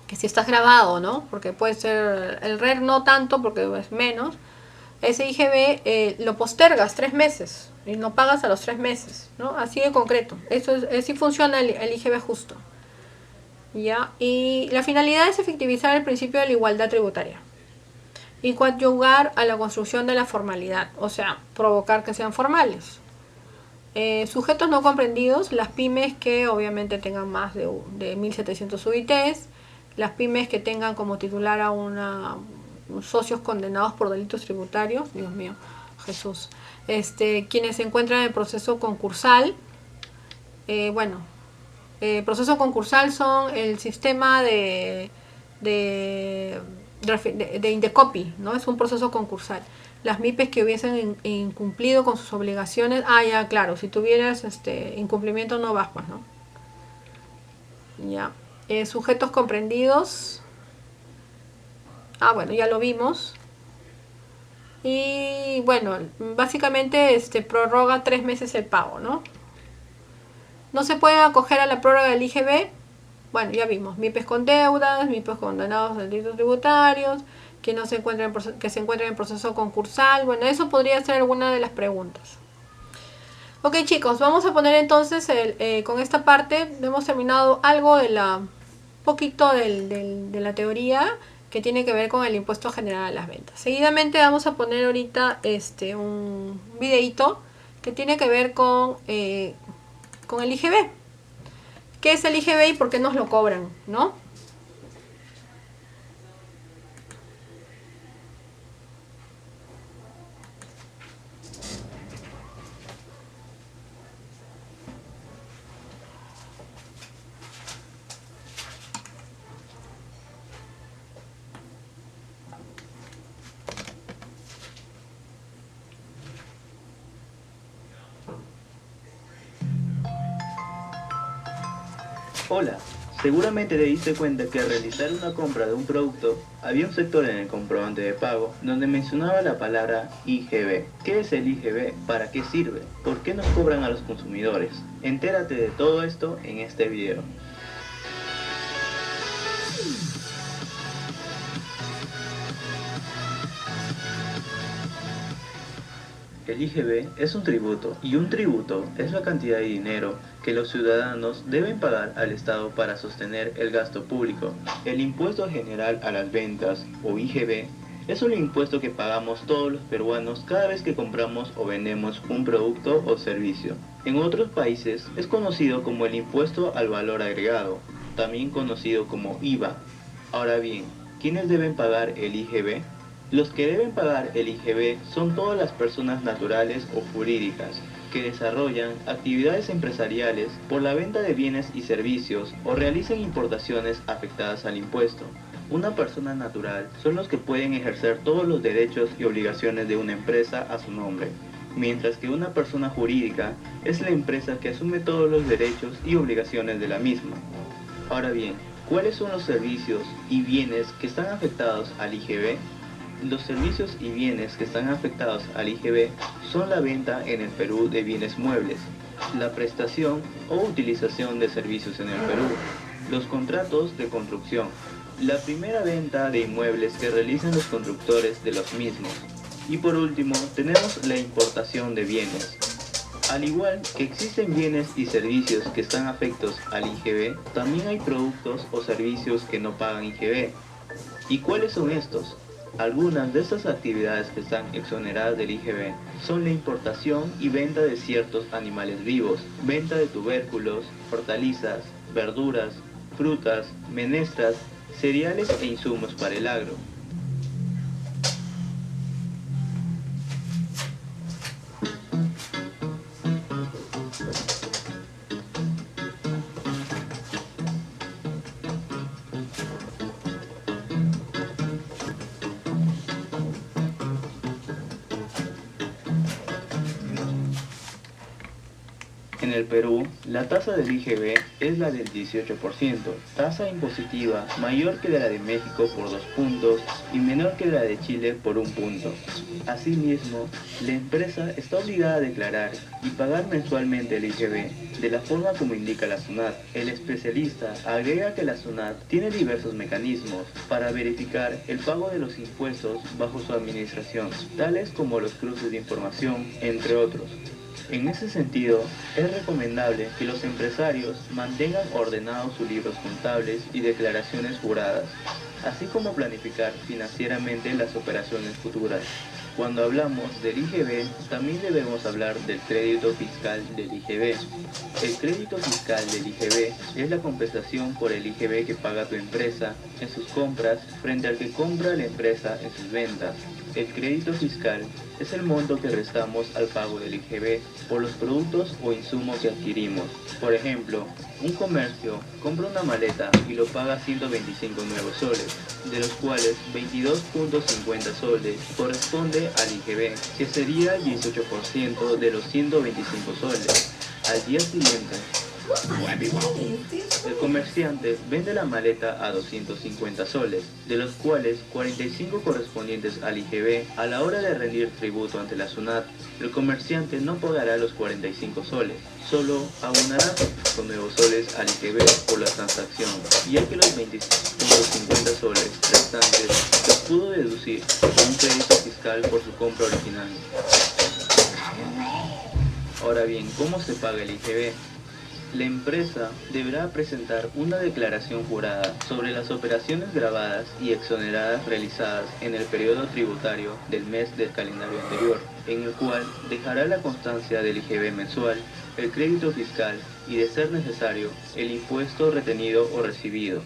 que si estás grabado, ¿no? Porque puede ser... El RER no tanto, porque es menos. Ese IGB lo postergas 3 meses y no pagas a los 3 meses, ¿no? Así de concreto. Eso es, así funciona el IGB justo. ¿Ya? Y la finalidad es efectivizar el principio de la igualdad tributaria y coadyuvar a la construcción de la formalidad, o sea, provocar que sean formales. Sujetos no comprendidos, las pymes que obviamente tengan más de 1.700 UITs, las pymes que tengan como titular a socios condenados por delitos tributarios, Dios mío, Jesús, quienes se encuentran en proceso concursal. Proceso concursal son el sistema de Indecopi, ¿no? Es un proceso concursal. Las MIPES que hubiesen incumplido con sus obligaciones, ya claro, si tuvieras incumplimiento no vas, pues, ¿no? Ya. Sujetos comprendidos. Bueno, ya lo vimos. Y bueno, básicamente prorroga 3 meses el pago, ¿no? No se pueden acoger a la prórroga del IGB. Bueno, ya vimos, MIPES con deudas, MIPES condenados a delitos tributarios, que se encuentren en proceso concursal. Bueno, eso podría ser alguna de las preguntas. Ok, chicos, vamos a poner entonces con esta parte hemos terminado algo de poquito de la teoría que tiene que ver con el impuesto general a las ventas. Seguidamente vamos a poner ahorita un videito que tiene que ver con el IGB. ¿Qué es el IGB y por qué nos lo cobran, no? Hola, seguramente te diste cuenta que al realizar una compra de un producto, había un sector en el comprobante de pago donde mencionaba la palabra IGB. ¿Qué es el IGB? ¿Para qué sirve? ¿Por qué nos cobran a los consumidores? Entérate de todo esto en este video. El IGB es un tributo, y un tributo es la cantidad de dinero que los ciudadanos deben pagar al Estado para sostener el gasto público. El impuesto general a las ventas, o IGB, es un impuesto que pagamos todos los peruanos cada vez que compramos o vendemos un producto o servicio. En otros países es conocido como el impuesto al valor agregado, también conocido como IVA. Ahora bien, ¿quiénes deben pagar el IGB? Los que deben pagar el IGB son todas las personas naturales o jurídicas que desarrollan actividades empresariales por la venta de bienes y servicios o realizan importaciones afectadas al impuesto. Una persona natural son los que pueden ejercer todos los derechos y obligaciones de una empresa a su nombre, mientras que una persona jurídica es la empresa que asume todos los derechos y obligaciones de la misma. Ahora bien, ¿cuáles son los servicios y bienes que están afectados al IGB? Los servicios y bienes que están afectados al IGB son la venta en el Perú de bienes muebles, la prestación o utilización de servicios en el Perú, los contratos de construcción, la primera venta de inmuebles que realizan los constructores de los mismos, y por último tenemos la importación de bienes. Al igual que existen bienes y servicios que están afectos al IGB, también hay productos o servicios que no pagan IGB. ¿Y cuáles son estos? Algunas de estas actividades que están exoneradas del IGB son la importación y venta de ciertos animales vivos, venta de tubérculos, hortalizas, verduras, frutas, menestras, cereales e insumos para el agro. En el Perú, la tasa del IGB es la del 18%, tasa impositiva mayor que la de México por 2 puntos y menor que la de Chile por 1 punto. Asimismo, la empresa está obligada a declarar y pagar mensualmente el IGB de la forma como indica la SUNAT. El especialista agrega que la SUNAT tiene diversos mecanismos para verificar el pago de los impuestos bajo su administración, tales como los cruces de información, entre otros. En ese sentido, es recomendable que los empresarios mantengan ordenados sus libros contables y declaraciones juradas, así como planificar financieramente las operaciones futuras. Cuando hablamos del IGB, también debemos hablar del crédito fiscal del IGB. El crédito fiscal del IGB es la compensación por el IGB que paga tu empresa en sus compras frente al que compra la empresa en sus ventas. El crédito fiscal es el monto que restamos al pago del IGB por los productos o insumos que adquirimos. Por ejemplo, un comercio compra una maleta y lo paga 125 nuevos soles, de los cuales 22.50 soles corresponde al IGB, que sería el 18% de los 125 soles. Al día siguiente, el comerciante vende la maleta a 250 soles, de los cuales 45 correspondientes al IGB. A la hora de rendir tributo ante la SUNAT, el comerciante no pagará los 45 soles, solo abonará con nuevos soles al IGB por la transacción, ya que los 20.50 soles restantes los pudo deducir con un crédito fiscal por su compra original. Ahora bien, ¿cómo se paga el IGB? La empresa deberá presentar una declaración jurada sobre las operaciones grabadas y exoneradas realizadas en el periodo tributario del mes del calendario anterior, en el cual dejará la constancia del IGB mensual, el crédito fiscal y, de ser necesario, el impuesto retenido o recibido.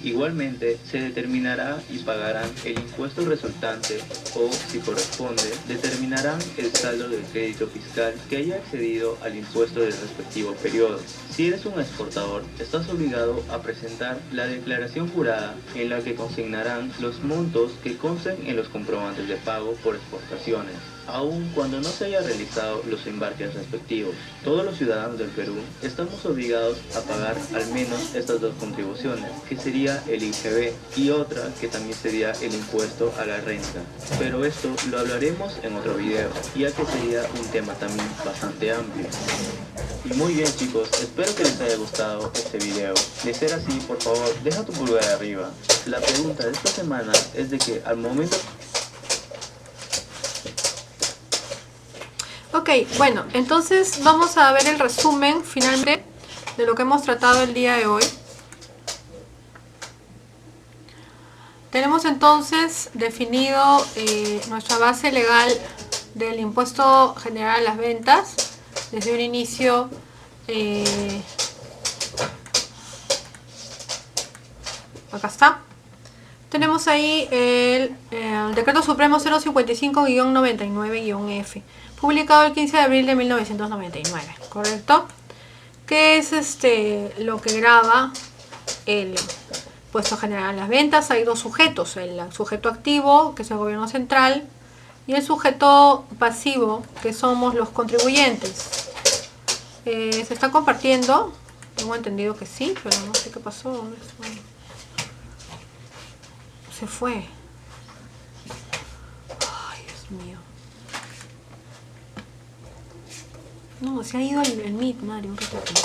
Igualmente, se determinará y pagarán el impuesto resultante o, si corresponde, determinarán el saldo del crédito fiscal que haya excedido al impuesto del respectivo periodo. Si eres un exportador, estás obligado a presentar la declaración jurada en la que consignarán los montos que consten en los comprobantes de pago por exportaciones, aun cuando no se haya realizado los embarques respectivos. Todos los ciudadanos del Perú estamos obligados a pagar al menos estas dos contribuciones, que sería el IGB y otra que también sería el impuesto a la renta. Pero esto lo hablaremos en otro video, ya que sería un tema también bastante amplio. Y muy bien chicos, espero que les haya gustado este video. De ser así, por favor, deja tu pulgar arriba. La pregunta de esta semana es de que al momento... Ok, bueno, entonces vamos a ver el resumen finalmente de lo que hemos tratado el día de hoy. Tenemos entonces definido nuestra base legal del impuesto general a las ventas desde un inicio. Acá está. Tenemos ahí el Decreto Supremo 055-99-F, publicado el 15 de abril de 1999, ¿correcto? Que es lo que grava el impuesto general a las ventas. Hay dos sujetos, el sujeto activo, que es el gobierno central, y el sujeto pasivo, que somos los contribuyentes. Se está compartiendo, tengo entendido que sí, pero no sé qué pasó. ¿Dónde fue? Se fue. Ay, Dios mío. No, se ha ido el Meet, Mario, un ratito.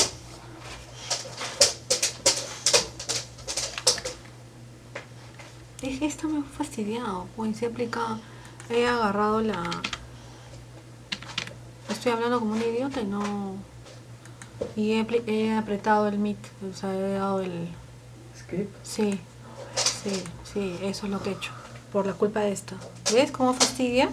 Esto me ha fastidiado, pues se aplica, he agarrado la... estoy hablando como un idiota y no... Y he apretado el Meet, o sea, he dado el... ¿Skip? Sí, eso es lo que he hecho. Por la culpa de esto. ¿Ves cómo fastidia?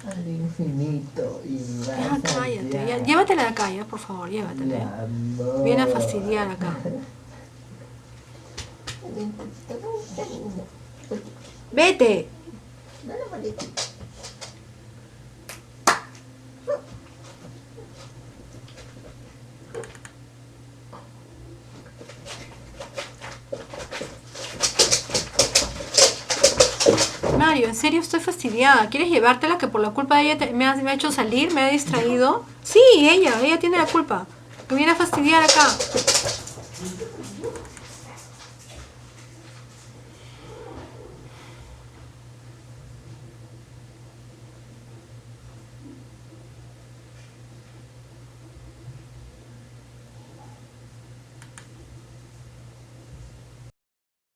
Al infinito y Ya, más cállate. allá. Llévatela de acá, ya, por favor, llévatela. Mi amor. Viene a fastidiar acá. ¡Vete! Mario, en serio estoy fastidiada. ¿Quieres llevártela que por la culpa de ella me ha hecho salir, me ha distraído? Sí, ella tiene la culpa. Me viene a fastidiar acá.